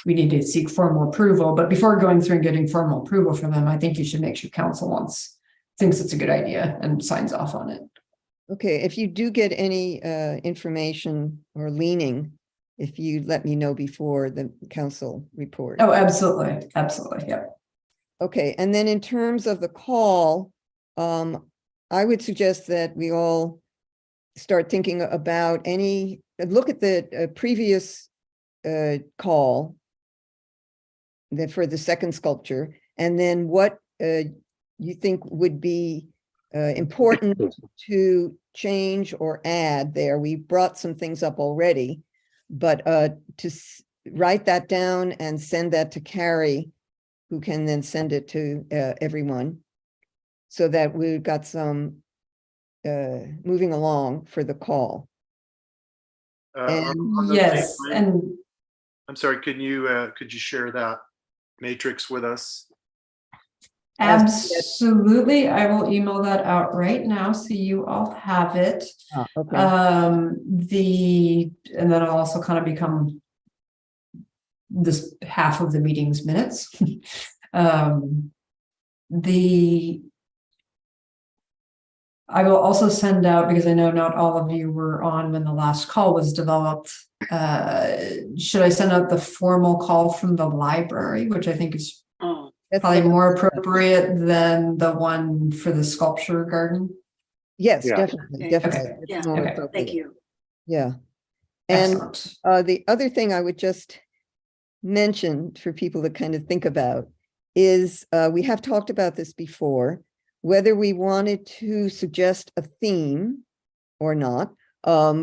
S5: we need to seek formal approval. But before going through and getting formal approval from them, I think you should make sure council thinks it's a good idea and signs off on it.
S1: Okay, if you do get any information or leaning, if you let me know before the council report.
S5: Oh, absolutely. Absolutely. Yeah.
S1: Okay, and then in terms of the call, I would suggest that we all start thinking about look at the previous call for the second sculpture, and then what you think would be important to change or add there. We brought some things up already, But write that down and send that to Carrie, who can then send it to everyone, so that we've got some moving along for the call.
S4: On the
S5: Yes,
S4: same line-
S5: and
S4: I'm sorry, could you share that matrix with us?
S5: absolutely, I will email that out right now, so you all have it.
S1: Okay.
S5: And then I'll also kind of become this half of the meeting's minutes. I will also send out, because I know not all of you were on when the last call was developed. Should I send out the formal call from the library, which I think is
S3: Oh,
S1: That's
S5: probably
S1: the-
S5: more appropriate than the one for the sculpture garden?
S1: Yes,
S6: Yeah.
S1: definitely,
S3: Okay.
S1: definitely.
S3: Yeah.
S1: It's more
S5: Okay.
S3: thank
S1: appropriate.
S3: you.
S1: Yeah. And
S5: Excellent.
S1: the other thing I would just mention for people to kind of think about is, we have talked about this before, whether we wanted to suggest a theme or not,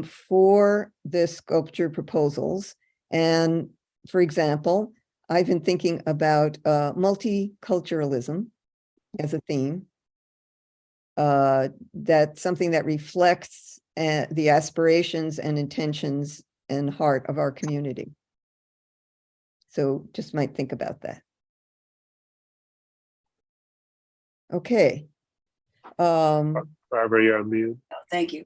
S1: for the sculpture proposals. And for example, I've been thinking about multiculturalism as a theme. That's something that reflects the aspirations and intentions and heart of our community. So just might think about that. Okay.
S6: Barbara, you're on mute.
S3: Thank you.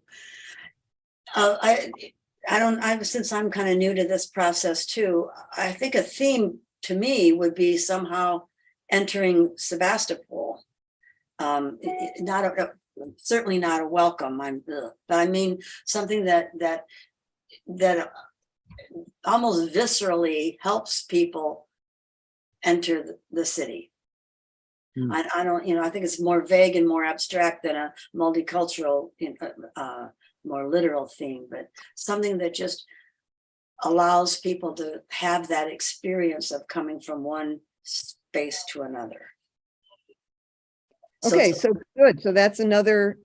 S3: Since I'm kind of new to this process too, I think a theme to me would be somehow entering Sebastopol. Certainly not a welcome, but I mean, something that almost viscerally helps people enter the city.
S6: Hmm.
S3: I don't, I think it's more vague and more abstract than a multicultural, more literal theme, but something that just allows people to have that experience of coming from one space to another.
S1: Okay, so good. So that's another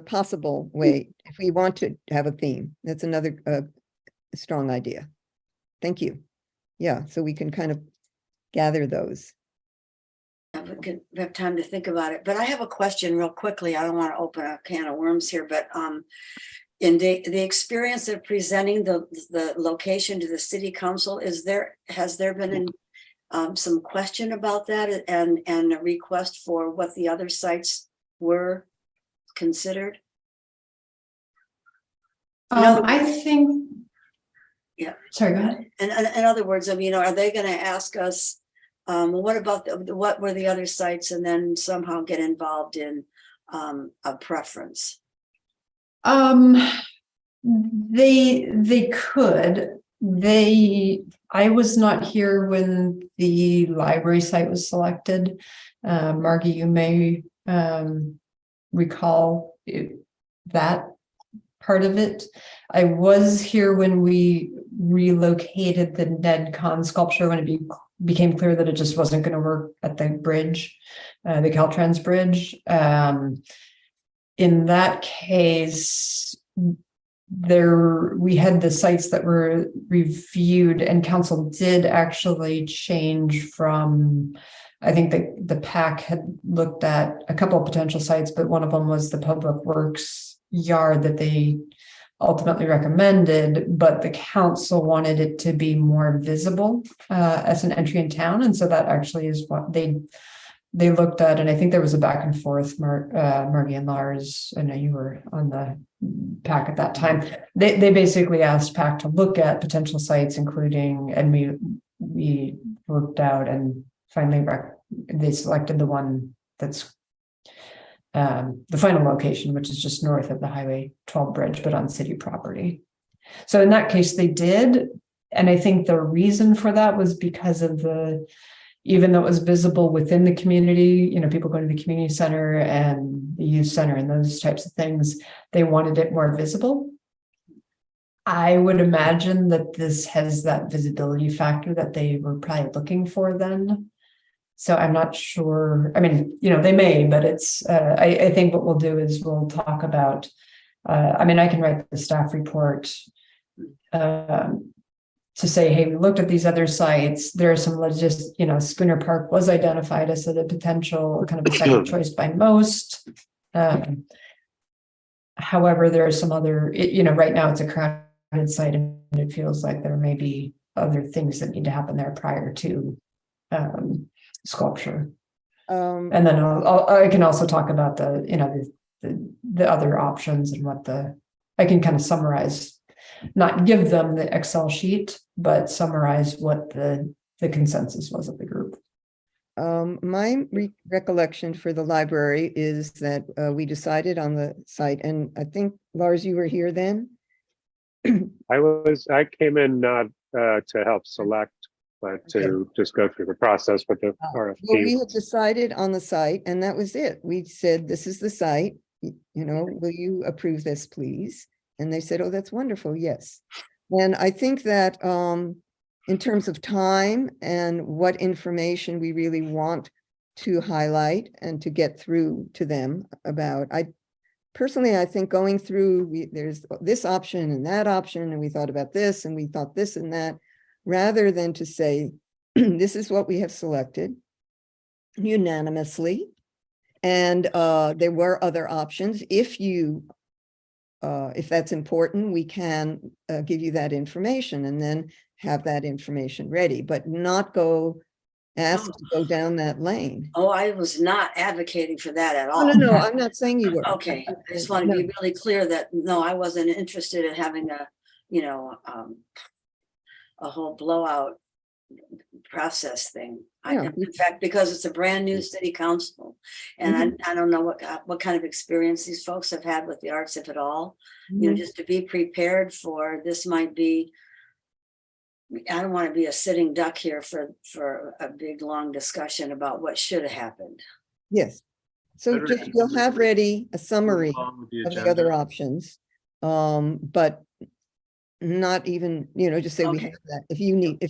S1: possible way if we want to have a theme. That's another strong idea. Thank you. Yeah, so we can kind of gather those.
S3: We have time to think about it, but I have a question real quickly. I don't want to open a can of worms here, but in the experience of presenting the location to the city council, has there been some question about that and a request for what the other sites were considered?
S5: I think.
S3: Yeah.
S5: Sorry, go ahead.
S3: And in other words, are they going to ask us, what about what were the other sites, and then somehow get involved in a preference?
S5: They could. I was not here when the library site was selected. Margie, you may recall that part of it. I was here when we relocated the Ned Kahn sculpture, when it became clear that it just wasn't going to work at the bridge, the Caltrans bridge. In that case, we had the sites that were reviewed, and council did actually change from, I think the PAC had looked at a couple of potential sites, but one of them was the Public Works yard that they ultimately recommended, but the council wanted it to be more visible as an entry in town. And so that actually is what they looked at. And I think there was a back and forth, Margie and Lars, I know you were on the PAC at that time. They basically asked PAC to look at potential sites, including, and we worked out and finally they selected the one that's the final location, which is just north of the Highway 12 bridge, but on city property. So in that case, they did. And I think the reason for that was because of even though it was visible within the community, people going to the community center and the youth center and those types of things, they wanted it more visible. I would imagine that this has that visibility factor that they were probably looking for then. So I'm not sure. I mean, they may, but it's, I think what we'll do is we'll talk about, I can write the staff report to say, hey, we looked at these other sites, there are some Spooner Park was identified as a potential kind of a second choice by most. However, there are some other, right now it's a crowded site and it feels like there may be other things that need to happen there prior to sculpture. And then I can also talk about the other options and I can kind of summarize, not give them the Excel sheet, but summarize what the consensus was of the group.
S1: My recollection for the library is that we decided on the site, and I think, Lars, you were here then?
S6: I came in not to help select, but to just go through the process with the
S1: Well, we
S6: RFP.
S1: had decided on the site, and that was it. We said, this is the site, will you approve this, please? And they said, oh, that's wonderful, yes. And I think that in terms of time and what information we really want to highlight and to get through to them about, I think going through, there's this option and that option, and we thought about this and we thought this and that, rather than to say, this is what we have selected unanimously. And there were other options. If that's important, we can give you that information and then have that information ready, but not ask to go down that lane.
S3: Oh, I was not advocating for that at all.
S1: No, I'm not saying you were.
S3: Okay, I just want to be really clear that, no, I wasn't interested in having a whole blowout process thing.
S1: Yeah.
S3: In fact, because it's a brand new city council, and I don't know what kind of experience these folks have had with the arts, if at all. Just to be prepared for this might be. I don't want to be a sitting duck here for a big long discussion about what should have happened.
S1: Yes. So
S4: Better
S1: just
S4: to
S1: you'll have ready a summary
S4: along with the
S1: of the
S4: agenda.
S1: other options. But not even, just say we
S3: Okay.
S1: have that. If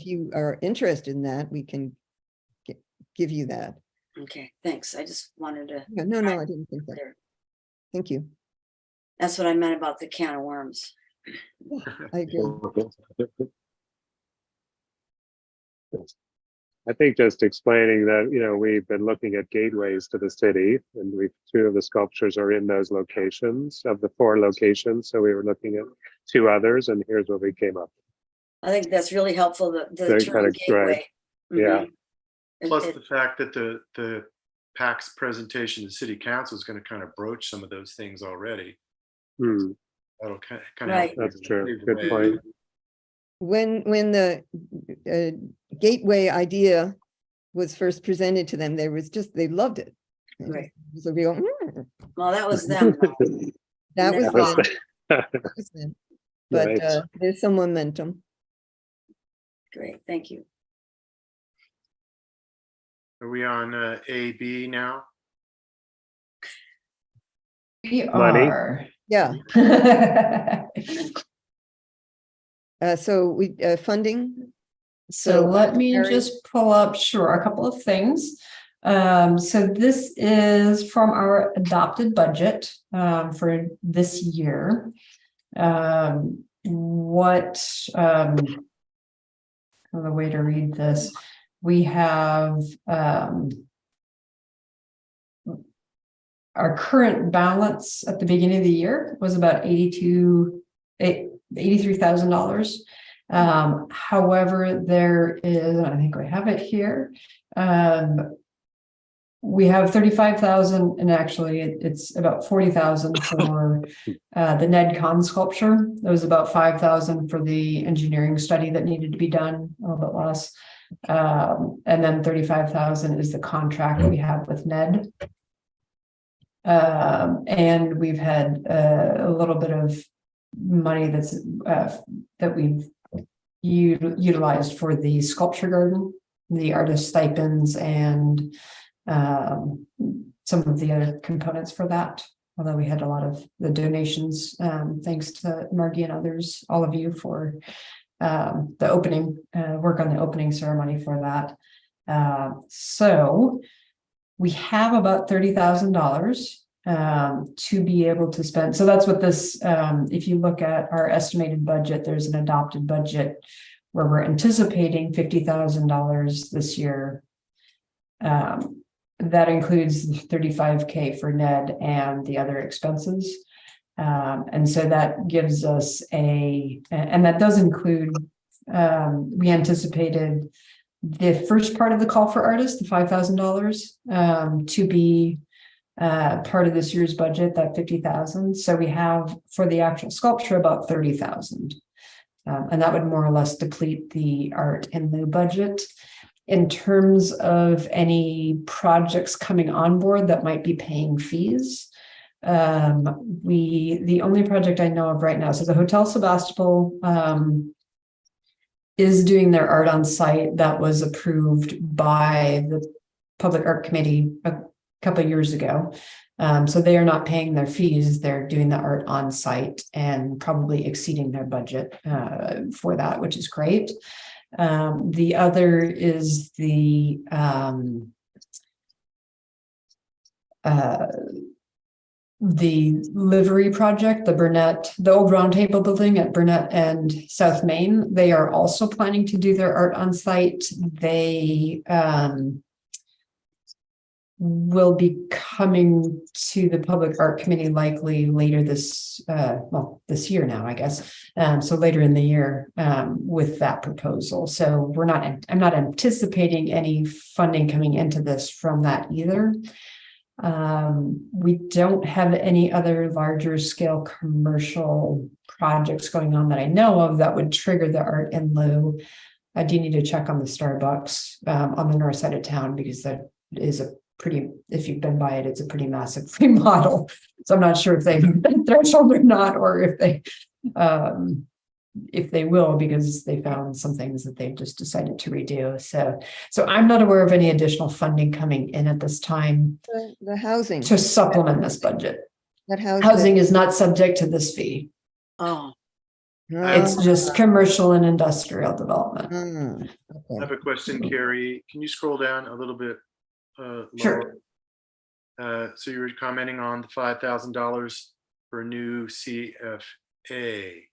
S1: you are interested in that, we can give you that.
S3: Okay, thanks. I just wanted to.
S1: Yeah, no, I didn't think that.
S3: There.
S1: Thank you.
S3: That's what I meant about the can of worms.
S1: I agree.
S6: I think just explaining that, we've been looking at gateways to the city, and two of the sculptures are in those locations of the 4 locations. So we were looking at 2 others, and here's what we came up with.
S3: I think that's really helpful, the
S6: Very
S3: term
S6: kind of
S3: gateway.
S6: Yeah.
S4: Plus
S3: It-
S4: the fact that the PAC's presentation to city council is going to kind of broach some of those things already.
S6: Hmm,
S4: That'll kind
S3: Right.
S4: of.
S6: that's true. Good point.
S1: When the gateway idea was first presented to them, they loved it.
S3: Right.
S1: It was a real,
S3: Well, that was them.
S1: that was
S3: That
S6: was
S1: them, that was them. But
S6: Right.
S1: there's some momentum.
S3: Great, thank you.
S4: Are we on A, B now?
S5: We
S6: Money.
S5: are.
S1: Yeah. So we funding.
S5: So let me
S1: Mary?
S5: just pull up, a couple of things. So this is from our adopted budget for this year. The way to read this, we have our current balance at the beginning of the year was about $83,000. However, there is, I think we have it here. We have 35,000, and actually it's about 40,000 for the Ned Con sculpture. There was about 5,000 for the engineering study that needed to be done, a little bit less. And then 35,000 is the contract we have with Ned. And we've had a little bit of money that we've utilized for the sculpture garden, the artist stipends, and some of the other components for that. Although we had a lot of the donations, thanks to Margie and others, all of you, for the opening work on the opening ceremony for that. So we have about $30,000 to be able to spend. So that's what this, if you look at our estimated budget, there's an adopted budget where we're anticipating $50,000 this year. That includes 35K for Ned and the other expenses. And so that gives us and that does include, we anticipated the first part of the call for artists, the $5,000, to be part of this year's budget, that 50,000. So we have for the actual sculpture about 30,000. And that would more or less deplete the art in lieu budget. In terms of any projects coming on board that might be paying fees, the only project I know of right now, so the Hotel Sebastopol is doing their art on site that was approved by the Public Art Committee a couple of years ago. So they are not paying their fees, they're doing the art on site and probably exceeding their budget for that, which is great. The other is the livery project, the old Round Table building at Burnett and South Main. They are also planning to do their art on site. They will be coming to the Public Art Committee likely later this year now, I guess. So later in the year with that proposal. So I'm not anticipating any funding coming into this from that either. We don't have any other larger scale commercial projects going on that I know of that would trigger the art in lieu. I do need to check on the Starbucks on the north side of town, because that is if you've been by it, it's a pretty massive remodel. So I'm not sure if they've been threshold or not, or if they will, because they found some things that they've just decided to redo. So I'm not aware of any additional funding coming in at this time
S1: The housing,
S5: to supplement this budget.
S1: that housing.
S5: Housing is not subject to this fee.
S3: Oh,
S5: It's just commercial and industrial development.
S4: I have a question, Carrie. Can you scroll down a little bit
S5: Sure.
S4: lower? So you were commenting on the $5,000 for new CFA.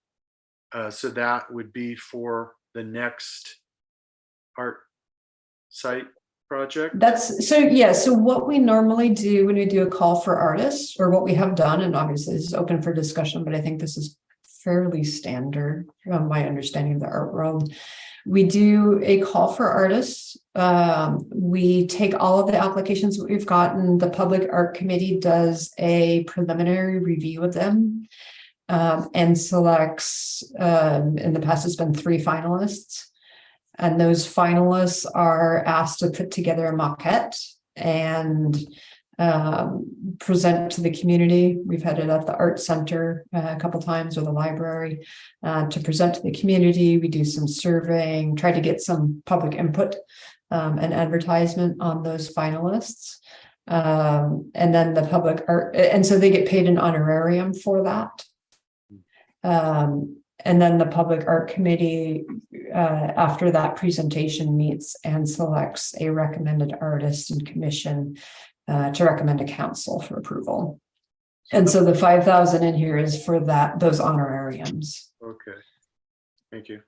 S4: So that would be for the next art site project?
S5: So what we normally do when we do a call for artists, or what we have done, and obviously this is open for discussion, but I think this is fairly standard from my understanding of the art world. We do a call for artists. We take all of the applications that we've gotten. The Public Art Committee does a preliminary review of them and selects, in the past it's been 3 finalists. And those finalists are asked to put together a maquette and present to the community. We've had it at the art center a couple times, or the library, to present to the community. We do some surveying, try to get some public input and advertisement on those finalists. And then the public art, and so they get paid an honorarium for that. And then the Public Art Committee, after that presentation, meets and selects a recommended artist and commission to recommend to council for approval. And so the 5,000 in here is for those honorariums.
S4: Okay, thank you.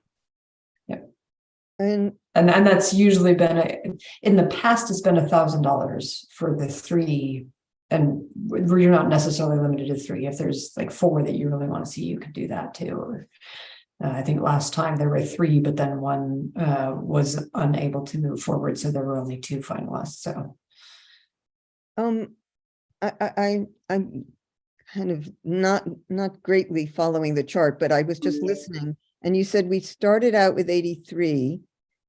S1: And
S5: And that's usually been in the past, it's been $1,000 for the 3, and where you're not necessarily limited to 3. If there's like 4 that you really want to see, you could do that too. Or I think last time there were 3, but then 1 was unable to move forward, so there were only 2 finalists. So
S1: I'm kind of not greatly following the chart, but I was just listening, and you said we started out with 83.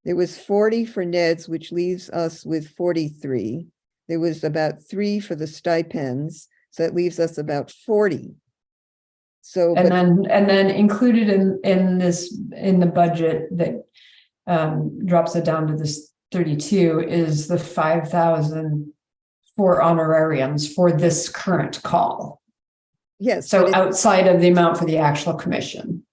S1: There was 40 for Ned's, which leaves us with 43. There was about 3 for the stipends, so that leaves us about 40. So,
S5: and then included in the budget that drops it down to this 32 is the 5,000 for honorariums for this current call.
S1: yes.
S5: So
S1: but
S5: outside of the amount for the actual commission.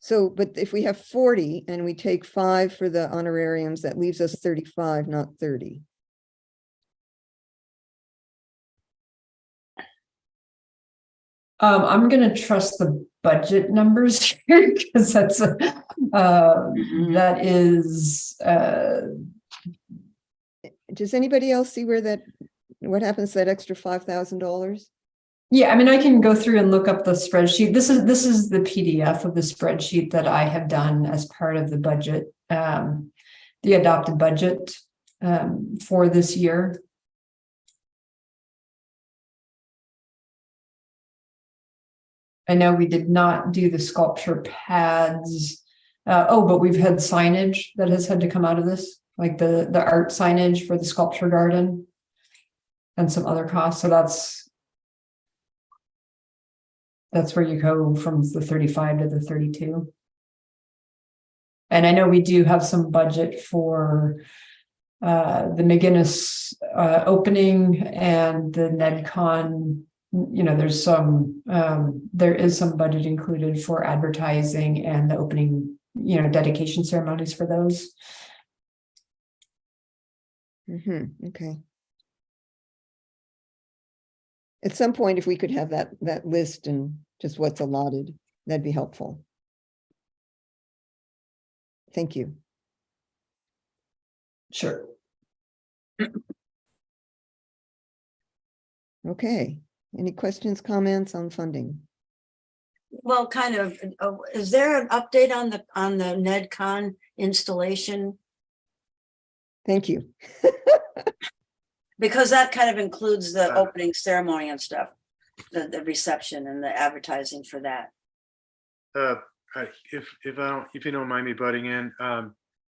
S1: but if we have 40 and we take 5 for the honorariums, that leaves us 35, not 30.
S5: I'm gonna trust the budget numbers here because that is,
S1: Does anybody else see what happens to that extra $5,000?
S5: yeah, I mean, I can go through and look up the spreadsheet. This is the PDF of the spreadsheet that I have done as part of the budget, the adopted budget, for this year. I know we did not do the sculpture pads. But we've had signage that has had to come out of this, like the art signage for the sculpture garden and some other costs. So that's where you go from the 35 to the 32. And I know we do have some budget for the McGinnis opening and the NedCon. You know, there is some budget included for advertising and the opening, dedication ceremonies for those.
S1: Okay. At some point, if we could have that list and just what's allotted, that'd be helpful. Thank you.
S5: Sure.
S1: Okay. Any questions, comments on funding?
S3: Well, kind of, is there an update on the NedCon installation?
S1: Thank you.
S3: Because that kind of includes the opening ceremony and stuff, the reception and the advertising for that.
S4: If you don't mind me butting in,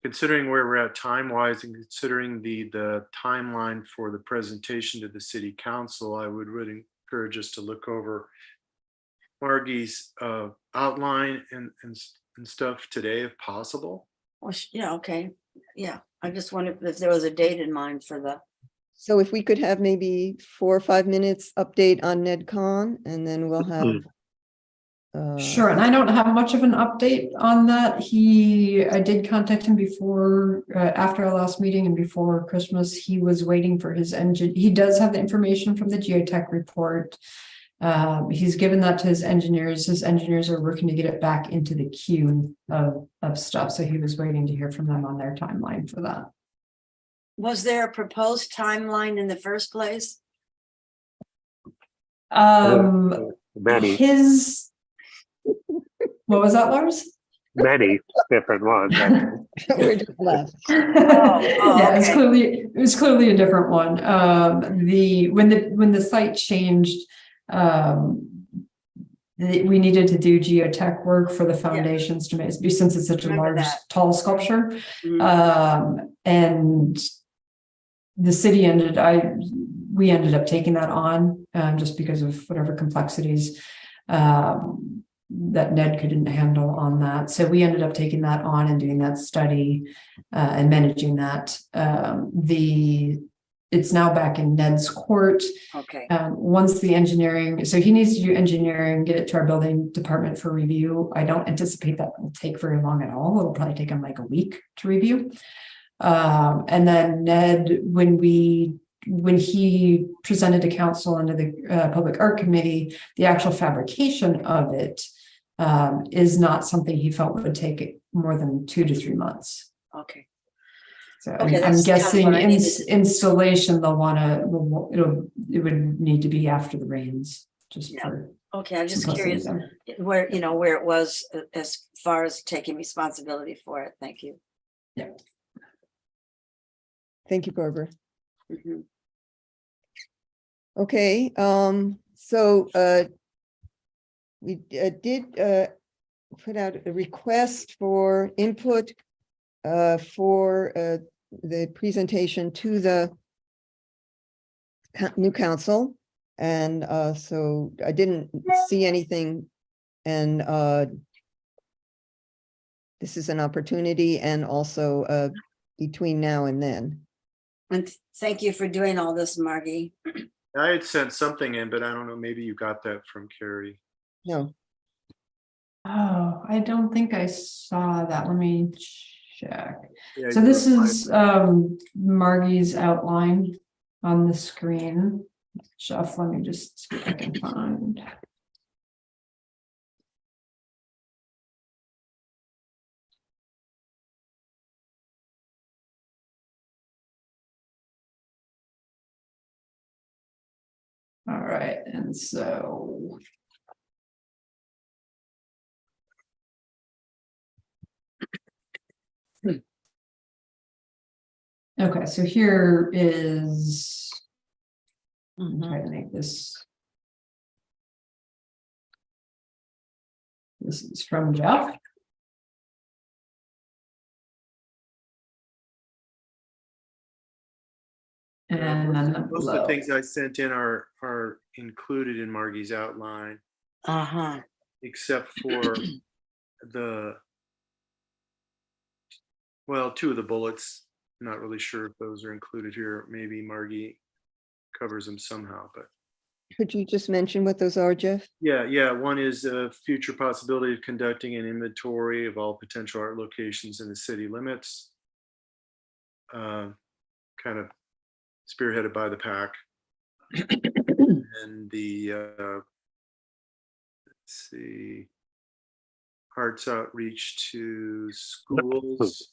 S4: considering where we're at time-wise and considering the timeline for the presentation to the city council, I would really encourage us to look over Margie's outline and stuff today, if possible.
S3: Well, yeah, okay, yeah. I just wondered if there was a date in mind for the.
S1: So if we could have maybe 4 or 5 minutes update on NedCon, and then we'll have.
S5: Sure, and I don't have much of an update on that. I did contact him before, after our last meeting and before Christmas. He was waiting for his engine. He does have the information from the geotech report. He's given that to his engineers. His engineers are working to get it back into the queue of stuff. So he was waiting to hear from them on their timeline for that.
S3: Was there a proposed timeline in the first place?
S6: Many,
S5: What was that, Lars?
S6: many different ones.
S1: We're just left.
S5: Yeah,
S3: okay.
S5: it was clearly a different one. When the site changed, we needed to do geotech work for the foundations to make, since it's such a
S3: Remember
S5: large,
S3: that.
S5: tall sculpture.
S3: Mhm.
S5: And the city we ended up taking that on, just because of whatever complexities that Ned couldn't handle on that. So we ended up taking that on and doing that study and managing that. It's now back in Ned's court.
S3: Okay,
S5: Once the engineering, so he needs to do engineering, get it to our building department for review. I don't anticipate that will take very long at all. It'll probably take him like a week to review. And then Ned, when he presented to council under the public art committee, the actual fabrication of it is not something he felt would take more than 2 to 3 months.
S3: okay.
S5: So
S3: Okay,
S5: I'm
S3: that's kind of
S5: guessing
S3: what I needed.
S5: installation, it would need to be after the rains, just
S3: Yeah.
S5: for.
S3: Okay, I'm just
S5: simplicity
S3: curious
S5: there.
S3: where it was as far as taking responsibility for it. Thank you.
S1: Thank you, Barbara.
S3: Mhm.
S1: Okay, so we did put out a request for input for the presentation to the new council. And so I didn't see anything, and this is an opportunity, and also between now and then.
S3: And thank you for doing all this, Margie.
S4: I had sent something in, but I don't know, maybe you got that from Carrie.
S1: No,
S5: Oh, I don't think I saw that. Let me check.
S4: Yeah,
S5: So
S4: you
S5: this
S4: replied.
S5: is Margie's outline on the screen. Jeff, let me just see if I can find. All right, and so. Okay, so here is, I'm trying to make this. This is from Jeff. And then
S4: Most of the
S5: below.
S4: things I sent in are included in Margie's outline,
S3: Uh-huh.
S4: except for the, well, two of the bullets. Not really sure if those are included here. Maybe Margie covers them somehow, but
S1: Could you just mention what those are, Jeff?
S4: yeah. One is a future possibility of conducting an inventory of all potential art locations in the city limits. Kind of spearheaded by the PAC. And the, let's see, arts outreach to schools.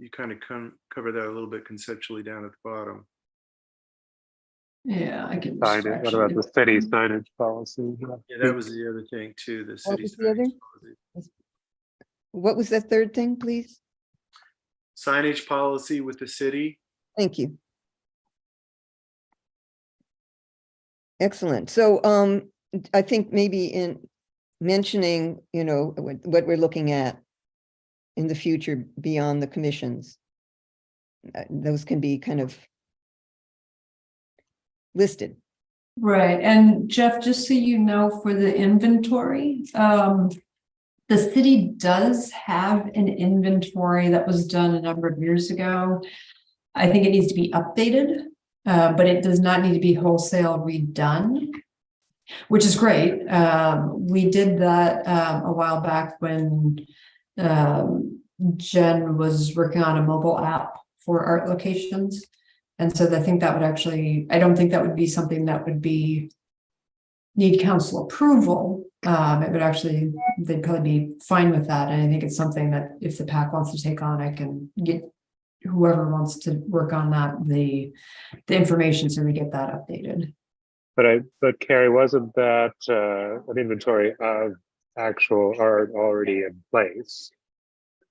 S4: You kind of cover that a little bit conceptually down at the bottom.
S5: Yeah, I can.
S6: Signage, what about the city signage policy?
S4: Yeah, that was the other thing too, the
S1: What
S4: city.
S1: was the other?
S4: Signage
S1: What was that third thing, please?
S4: Signage policy with the city.
S1: Thank you. Excellent. So I think maybe in mentioning, you know, what we're looking at in the future beyond the commissions, those can be kind of listed.
S5: Right, and Jeff, just so you know, for the inventory, the city does have an inventory that was done a number of years ago. I think it needs to be updated, but it does not need to be wholesale redone, which is great. We did that a while back when Jen was working on a mobile app for art locations. And so I think that would actually, I don't think that would be something that would be need council approval. It would actually, they'd probably be fine with that. And I think it's something that if the PAC wants to take on, I can get whoever wants to work on that, the information so we get that updated.
S6: But Carrie, wasn't that an inventory of actual art already in place?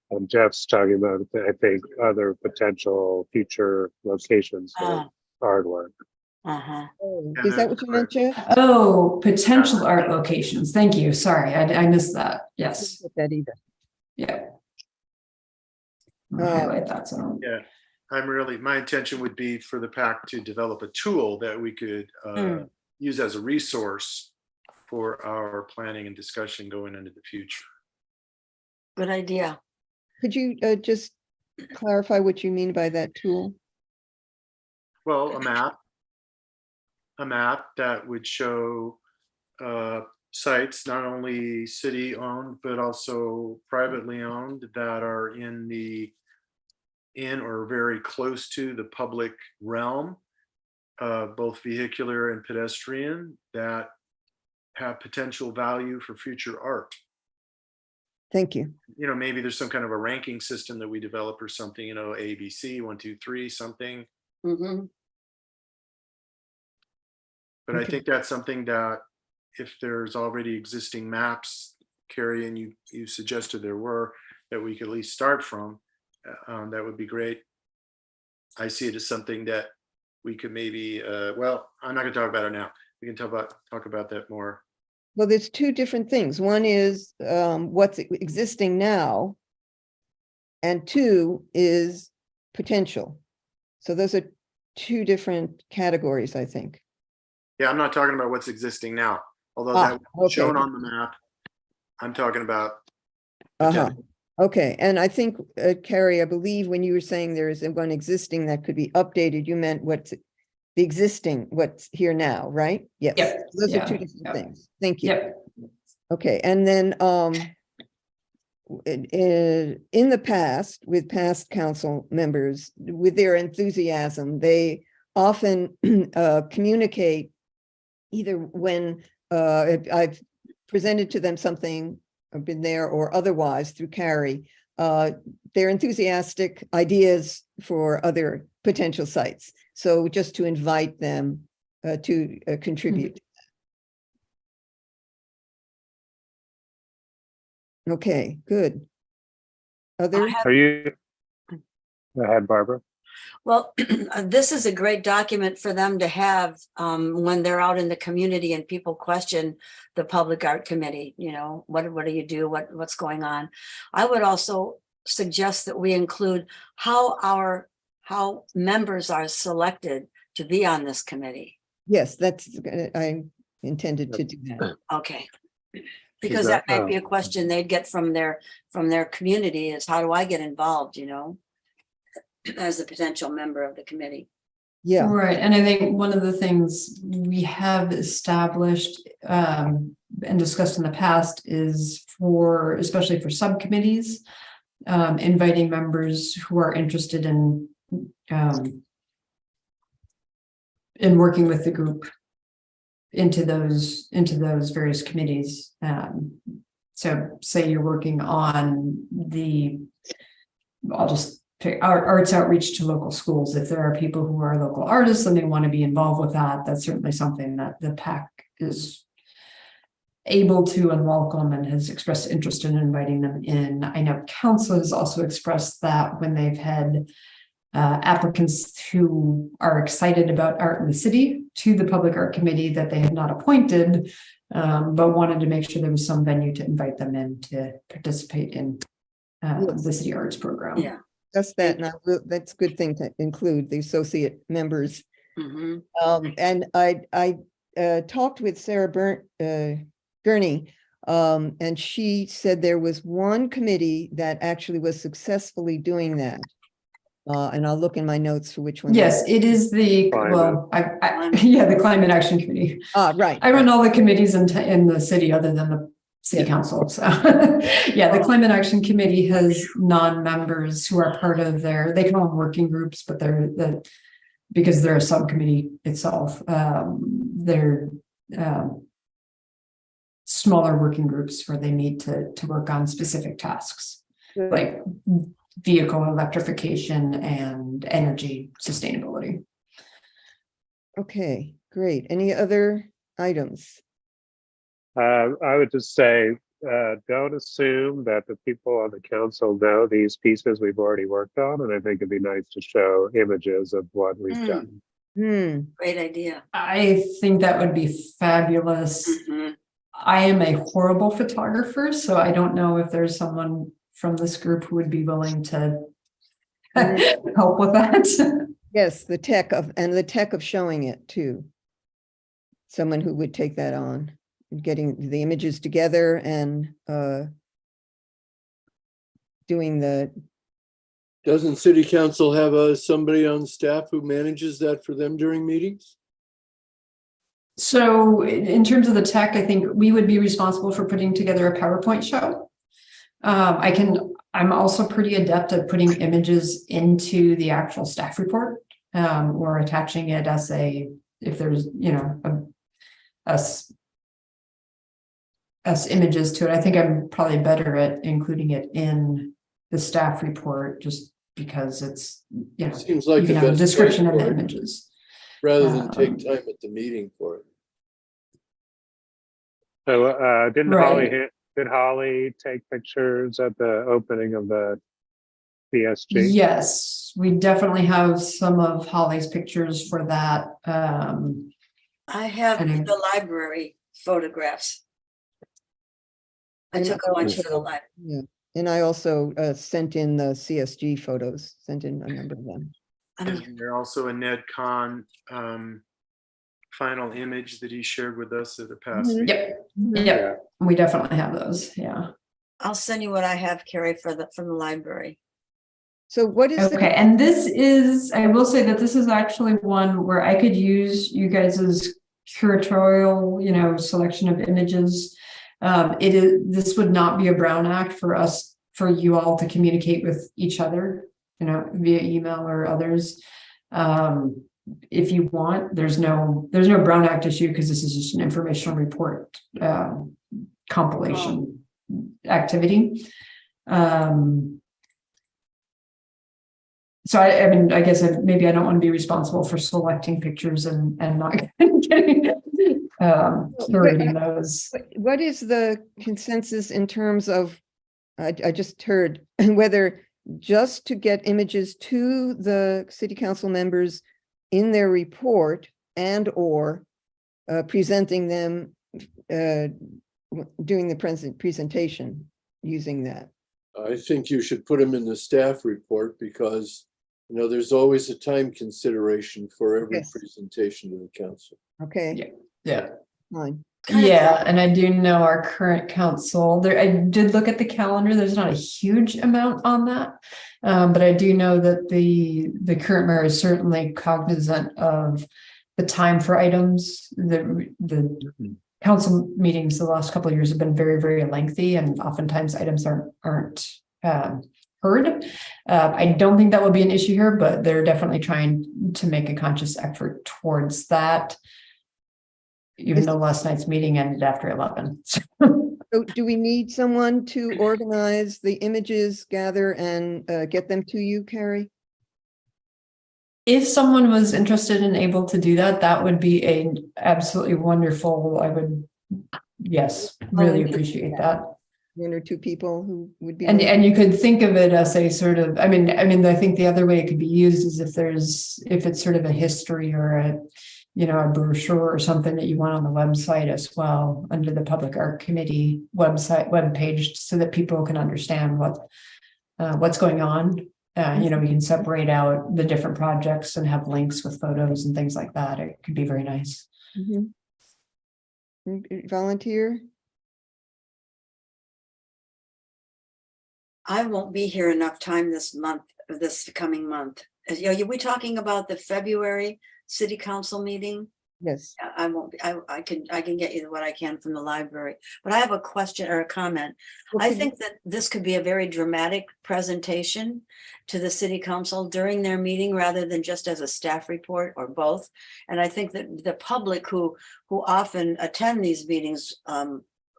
S6: And Jeff's talking about, I think, other potential future locations for artwork.
S3: Uh-huh.
S1: Is that what you meant, Jeff?
S5: Oh, potential art locations. Thank you. Sorry, I missed that. Yes.
S1: Not that either.
S5: Yeah. I'll highlight that. So.
S4: Yeah, my intention would be for the PAC to develop a tool that we could use as a resource for our planning and discussion going into the future.
S3: Good idea.
S1: Could you just clarify what you mean by that tool?
S4: Well, a map that would show sites, not only city owned, but also privately owned, that are in or very close to the public realm, both vehicular and pedestrian, that have potential value for future art.
S1: Thank you.
S4: You know, maybe there's some kind of a ranking system that we develop or something, you know, A, B, C, 1, 2, 3, something.
S3: Mm-hmm.
S4: But I
S1: Okay.
S4: think that's something that if there's already existing maps, Carrie, and you suggested there were, that we could at least start from, that would be great. I see it as something that we could maybe, well, I'm not gonna talk about it now. We can talk about that more.
S1: Well, there's two different things. One is what's existing now, and two is potential. So those are two different categories, I think.
S4: Yeah, I'm not talking about what's existing now, although that was
S1: okay.
S4: shown on the map. I'm talking about
S1: Uh-huh.
S4: potential.
S1: Okay, and I think, Carrie, I believe when you were saying there is one existing that could be updated, you meant what's the existing, what's here now, right? Yes.
S5: Yep,
S1: Those
S5: yeah,
S1: are two different
S5: yep.
S1: things. Thank you.
S5: Yep.
S1: Okay, and then in the past, with past council members, with their enthusiasm, they often communicate either when I've presented to them something, I've been there, or otherwise through Carrie, their enthusiastic ideas for other potential sites. So just to invite them to contribute. Okay, good. Other,
S3: have-
S6: Are you? Go ahead, Barbara.
S3: Well, this is a great document for them to have when they're out in the community and people question the Public Art Committee, you know, what do you do? What's going on? I would also suggest that we include how members are selected to be on this committee.
S1: yes, that's, I intended to do that.
S3: Okay. Because
S6: that-
S3: that might be a question they'd get from their community is how do I get involved, you know, as a potential member of the committee.
S1: Yeah,
S5: Right, and I think one of the things we have established and discussed in the past is for, especially for subcommittees, inviting members who are interested in working with the group into those various committees. So say you're working on I'll just pick arts outreach to local schools. If there are people who are local artists and they want to be involved with that, that's certainly something that the PAC is able to and welcome and has expressed interest in inviting them in. I know council has also expressed that when they've had applicants who are excited about art in the city to the Public Art Committee that they had not appointed, but wanted to make sure there was some venue to invite them in to participate in
S1: Yes.
S5: the city arts program.
S3: Yeah.
S1: that's that. Now, that's a good thing to include the associate members.
S3: Mhm.
S1: And I talked with Sarah Gurney, and she said there was one committee that actually was successfully doing that. And I'll look in my notes for which one. that
S5: Yes, it is the, well, yeah, the Climate Action Committee.
S1: Right.
S5: I run all the committees in the city other than the city
S1: Yeah.
S5: council, so. Yeah, the Climate Action Committee has non-members who are part of they call them working groups, but because they're a subcommittee itself, they're smaller working groups where they need to work on specific tasks,
S1: Good.
S5: like vehicle electrification and energy sustainability.
S1: Okay, great. Any other items?
S6: I would just say, don't assume that the people on the council know these pieces we've already worked on, and I think it'd be nice to show images of what we've done.
S3: Great idea.
S5: I think that would be fabulous.
S3: Mhm.
S5: I am a horrible photographer, so I don't know if there's someone from this group who would be willing to help with that.
S1: Yes, the tech of showing it too. Someone who would take that on, getting the images together and doing the,
S2: Doesn't city council have somebody on staff who manages that for them during meetings?
S5: So in terms of the tech, I think we would be responsible for putting together a PowerPoint show. I'm also pretty adept at putting images into the actual staff report, or attaching it as if there's, you know, as images to it. I think I'm probably better at including it in the staff report just because it's, you know,
S2: Seems like
S5: you
S2: the
S5: can have a
S2: best
S5: description
S2: place
S5: of the
S2: for it,
S5: images.
S2: rather than take time at the meeting for it.
S6: So
S5: Right.
S6: did Holly take pictures at the opening of the CSG?
S5: Yes, we definitely have some of Holly's pictures for that.
S3: I have
S5: And
S3: the library photographs. I took a bunch for the library.
S1: yeah. And I also sent in the CSG photos, sent in a number of them.
S4: And there's also a Ned Kahn final image that he shared with us at the past.
S1: Mhm.
S4: meeting.
S5: Yep, we definitely have those, yeah.
S3: I'll send you what I have, Carrie, from the library.
S1: So what is
S5: Okay, and this is, I will say that this is actually one where I could use you guys's curatorial, you know, selection of images. This would not be a Brown Act for you all to communicate with each other, you know, via email or others. If you want, there's no Brown Act issue because this is just an informational report compilation activity. So I mean, I guess maybe I don't want to be responsible for selecting pictures and not getting curating those.
S1: What is the consensus in terms of, I just heard, whether just to get images to the city council members in their report and or presenting them, doing the presentation using that?
S2: I think you should put them in the staff report because, you know, there's always a time consideration for every
S1: Yes.
S2: presentation to the council.
S1: Okay,
S5: Yeah.
S1: fine.
S3: Kind of-
S5: Yeah, and I do know our current council there. I did look at the calendar. There's not a huge amount on that. But I do know that the current mayor is certainly cognizant of the time for items. The council meetings the last couple of years have been very, very lengthy, and oftentimes items aren't heard. I don't think that will be an issue here, but they're definitely trying to make a conscious effort towards that. Even though last night's meeting ended after 11.
S1: So do we need someone to organize the images, gather and get them to you, Carrie?
S5: If someone was interested and able to do that, that would be a absolutely wonderful. I would, yes, really appreciate that.
S1: One or two people who would be.
S5: And you could think of it as a sort of, I mean, I think the other way it could be used is if it's sort of a history or a brochure or something that you want on the website as well, under the Public Art Committee webpage, so that people can understand what's going on. We can separate out the different projects and have links with photos and things like that. It could be very nice.
S1: Mhm. Volunteer?
S3: I won't be here enough time this coming month. Are we talking about the February city council meeting?
S1: Yes.
S3: I won't be, I can get you what I can from the library, but I have a question or a comment. I think that this could be a very dramatic presentation to the city council during their meeting rather than just as a staff report or both. And I think that the public who often attend these meetings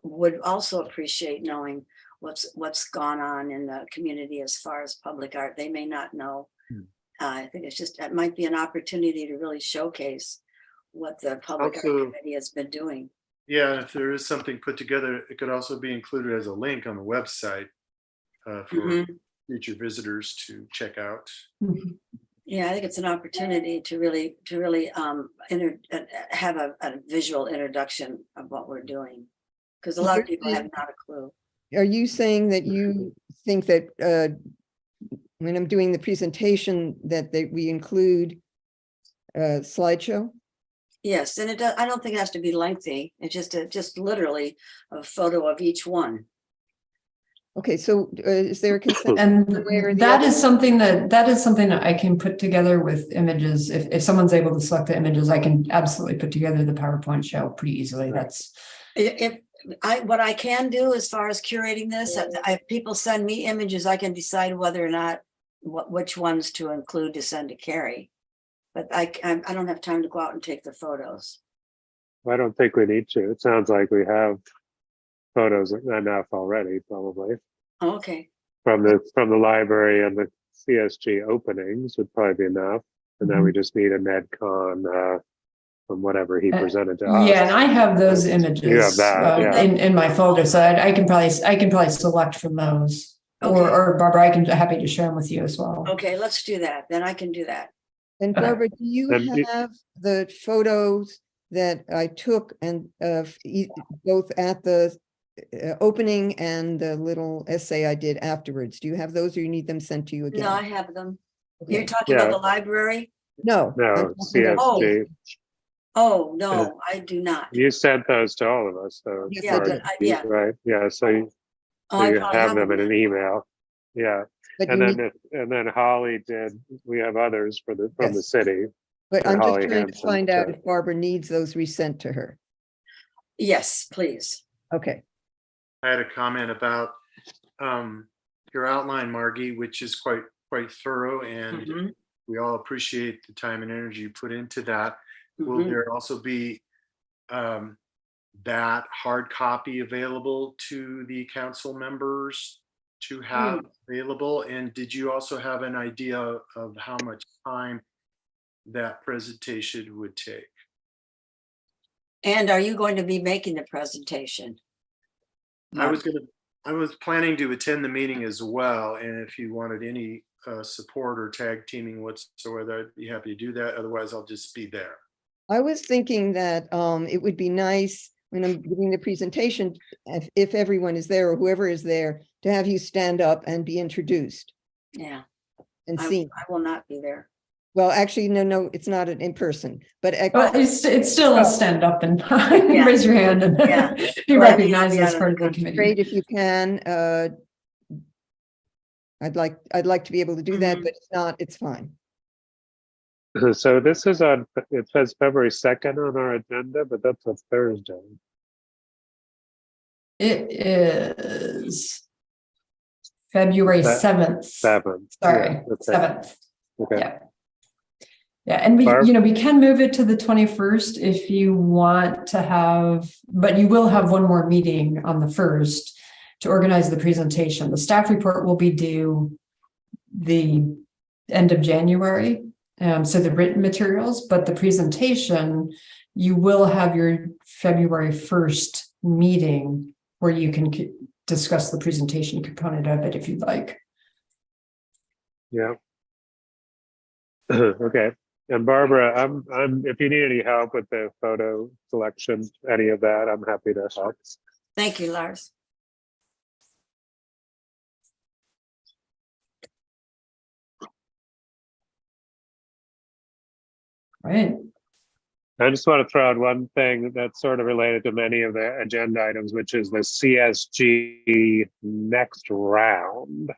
S3: would also appreciate knowing what's gone on in the community as far as public art. They may not know. I think it might be an opportunity to really showcase what the Public Art
S4: Also-
S3: Committee has been doing.
S4: Yeah, if there is something put together, it could also be included as a link on the website for future visitors to check out.
S3: Yeah, I think it's an opportunity to really have a visual introduction of what we're doing. Because a lot of people have not a clue.
S1: Are you saying that you think that when I'm doing the presentation that we include a slideshow?
S3: Yes, and I don't think it has to be lengthy. It's just literally a photo of each one.
S1: Okay, so is there a consent?
S5: And
S1: Way or the
S5: that
S1: other?
S5: is something that I can put together with images. If someone's able to select the images, I can absolutely put together the PowerPoint show pretty easily. That's
S3: What I can do as far as curating this, if people send me images, I can decide whether or not which ones to include to send to Carrie. But I don't have time to go out and take the photos.
S6: I don't think we need to. It sounds like we have photos enough already, probably
S3: Oh, okay.
S6: from the library and the CSG openings would probably be enough. And then we just need a NetCon from whatever he presented to us.
S5: yeah, and I have those images
S6: You have that, yeah.
S5: in my folder, so I can probably select from those.
S3: Okay.
S5: Or Barbara, happy to share them with you as well.
S3: Okay, let's do that. Then I can do that.
S1: And Barbara, do you
S6: And
S1: have the photos that I took and both at the opening and the little essay I did afterwards? Do you have those or you need them sent to you again?
S3: No, I have them.
S1: Okay.
S3: You're talking about
S6: Yeah.
S3: the library?
S1: No.
S6: No,
S1: I'm talking about-
S6: CSG.
S3: Oh, no, I do not.
S6: You sent those to all of us, though.
S1: Yes,
S3: Yeah,
S1: I
S6: Mark,
S1: did.
S3: yeah.
S6: Right, yeah, so you
S3: Oh, I
S6: you
S3: probably
S6: have them in
S3: then.
S6: an email. Yeah,
S1: But
S6: and
S1: you
S6: then
S1: need-
S6: and then Holly we have others from the
S1: Yes.
S6: city.
S1: But
S6: and
S1: I'm just
S6: Holly
S1: trying to
S6: Hanson,
S1: find out
S6: so-
S1: if Barbara needs those resent to her.
S3: Yes, please.
S1: Okay,
S4: I had a comment about your outline, Margie, which is quite thorough, and
S3: Mhm,
S4: we all appreciate the time and energy you put into that. Will
S3: mhm.
S4: there also be that hard copy available to the council members to have available? And did you also have an idea of how much time that presentation would take?
S3: And are you going to be making the presentation?
S4: I was planning to attend the meeting as well, and if you wanted any support or tag teaming whatsoever, I'd be happy to do that. Otherwise, I'll just be there.
S1: I was thinking that it would be nice when I'm giving the presentation, if everyone is there or whoever is there, to have you stand up and be introduced
S3: Yeah,
S1: and
S3: I
S1: seen.
S3: will not be there.
S1: Well, actually, no, it's not in person, but
S5: But it's still a stand up and
S3: Yeah.
S5: raise your hand and
S3: Yeah.
S5: be
S3: Well,
S5: recognized
S3: yeah,
S5: as part of the
S3: that's
S5: committee.
S1: great if you can. I'd like to be able to do that,
S3: Mhm.
S1: but if not, it's fine.
S6: So this is on, it says February 2nd on our agenda, but that's a Thursday.
S5: It is February
S6: That-
S5: 7th.
S6: 7th.
S5: Sorry,
S6: Yeah, okay.
S5: 7th.
S6: Okay.
S5: Yeah. Yeah, and
S6: Barb?
S5: we can move it to the 21st if you want to have, but you will have one more meeting on the 1st to organize the presentation. The staff report will be due the end of January. So the written materials, but the presentation, you will have your February 1st meeting where you can discuss the presentation component of it if you'd like.
S6: Yeah. Okay. And Barbara, I'm if you need any help with the photo selection, any of that, I'm happy to help.
S3: Thank you, Lars.
S5: Right.
S6: I just want to throw out one thing that's sort of related to many of the agenda items, which is the CSG next round.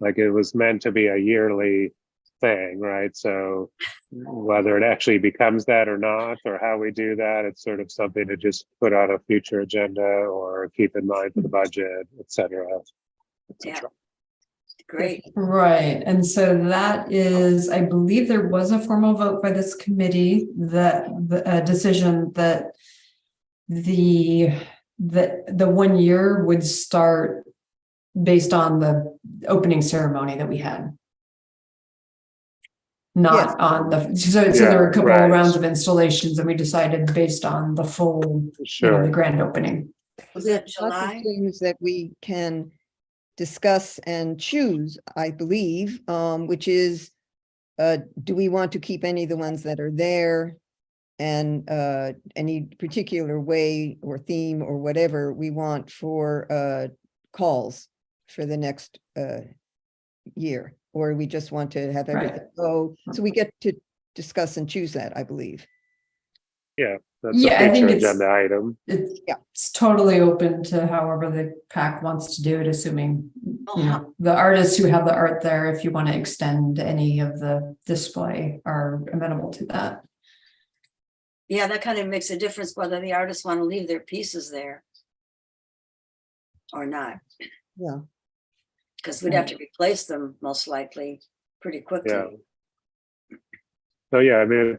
S6: Like it was meant to be a yearly thing, right? So whether it actually becomes that or not, or how we do that, it's sort of something to just put on a future agenda or keep in mind for the budget, et cetera.
S3: Yeah. Great.
S5: Right, and so that is, I believe there was a formal vote by this committee that the decision that the 1 year would start based on the opening ceremony that we had. Not
S1: Yes.
S5: on so there were a couple
S6: right.
S5: of rounds of installations and we decided based on the full, the
S6: Sure.
S5: grand opening.
S3: Was that
S1: There's lots of
S3: July?
S1: things that we can discuss and choose, I believe, which is, do we want to keep any of the ones that are there? And any particular way or theme or whatever we want for calls for the next year? Or we just want to have everything go, so we get to discuss and choose that, I believe.
S6: That's
S5: Yeah,
S6: a
S5: I think
S6: future
S5: it's-
S6: agenda item.
S5: It's totally open to however the PAC wants to do it, assuming,
S3: Oh,
S5: you know, the artists who have the art there, if you want to extend any of the display, are amenable to that.
S3: Yeah, that kind of makes a difference whether the artists want to leave their pieces there or not,
S1: Yeah,
S3: because we'd have to replace them most likely pretty quickly.
S6: Yeah. So yeah, I mean,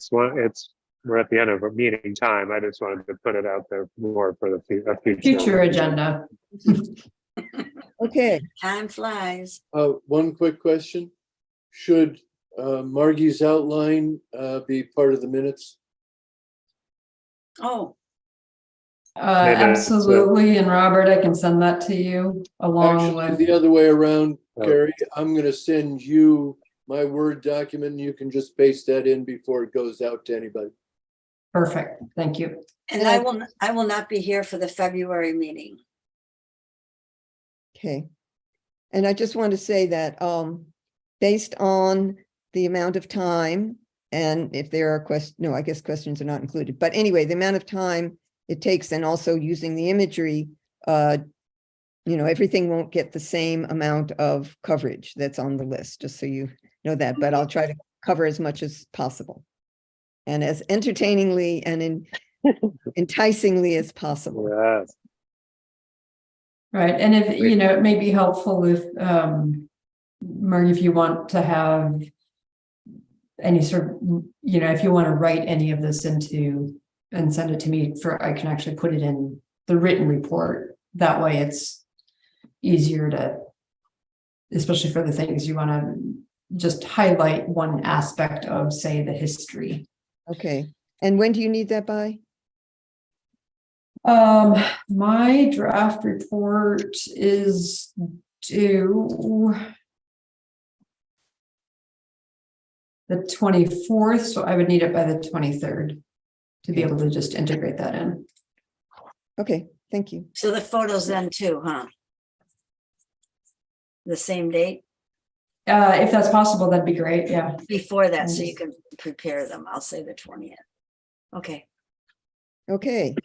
S6: we're at the end of a meeting time. I just wanted to put it out there more for the
S5: Future agenda.
S1: okay.
S3: Time flies.
S2: One quick question. Should Margie's outline be part of the minutes?
S3: Oh,
S5: Absolutely, and Robert, I can send that to you along
S2: Actually,
S5: with,
S2: the other way around,
S6: Oh.
S2: Carrie, I'm gonna send you my Word document and you can just paste that in before it goes out to anybody.
S5: perfect, thank you.
S3: and I will not be here for the February meeting.
S1: Okay. And I just want to say that based on the amount of time, and if there are questions, no, I guess questions are not included, but anyway, the amount of time it takes and also using the imagery, you know, everything won't get the same amount of coverage that's on the list, just so you know that, but I'll try to cover as much as possible. And as entertainingly and enticingly as possible.
S6: Yes.
S5: Right, and if, you know, it may be helpful if, Margie, if you want to have any sort of, you know, if you want to write any of this into and send it to me I can actually put it in the written report. That way it's easier to especially for the things you want to just highlight one aspect of, say, the history.
S1: Okay, and when do you need that by?
S5: My draft report is due the 24th, so I would need it by the 23rd to be able to just integrate that in.
S1: Okay, thank you.
S3: So the photos then too, huh? The same date
S5: If that's possible, that'd be great, yeah.
S3: before that, so you can prepare them. I'll say the 20th. Okay.
S1: Okay,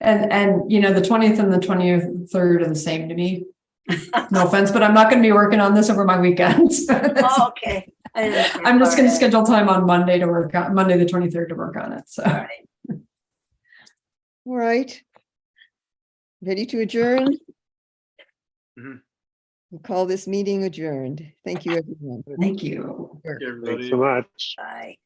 S5: And you know, the 20th and the 23rd are the same to me. No offense, but I'm not gonna be working on this over my weekends.
S3: Oh, okay. I understand.
S5: I'm just
S3: All
S5: gonna
S3: right.
S5: schedule time on Monday to work on, Monday the 23rd to work on it, so.
S3: All right.
S1: all right. Ready to adjourn?
S4: Mhm.
S1: We'll call this meeting adjourned. Thank you, everyone.
S5: Thank you.
S4: Okay,
S6: Thanks
S4: everybody.
S6: so much.
S3: Bye.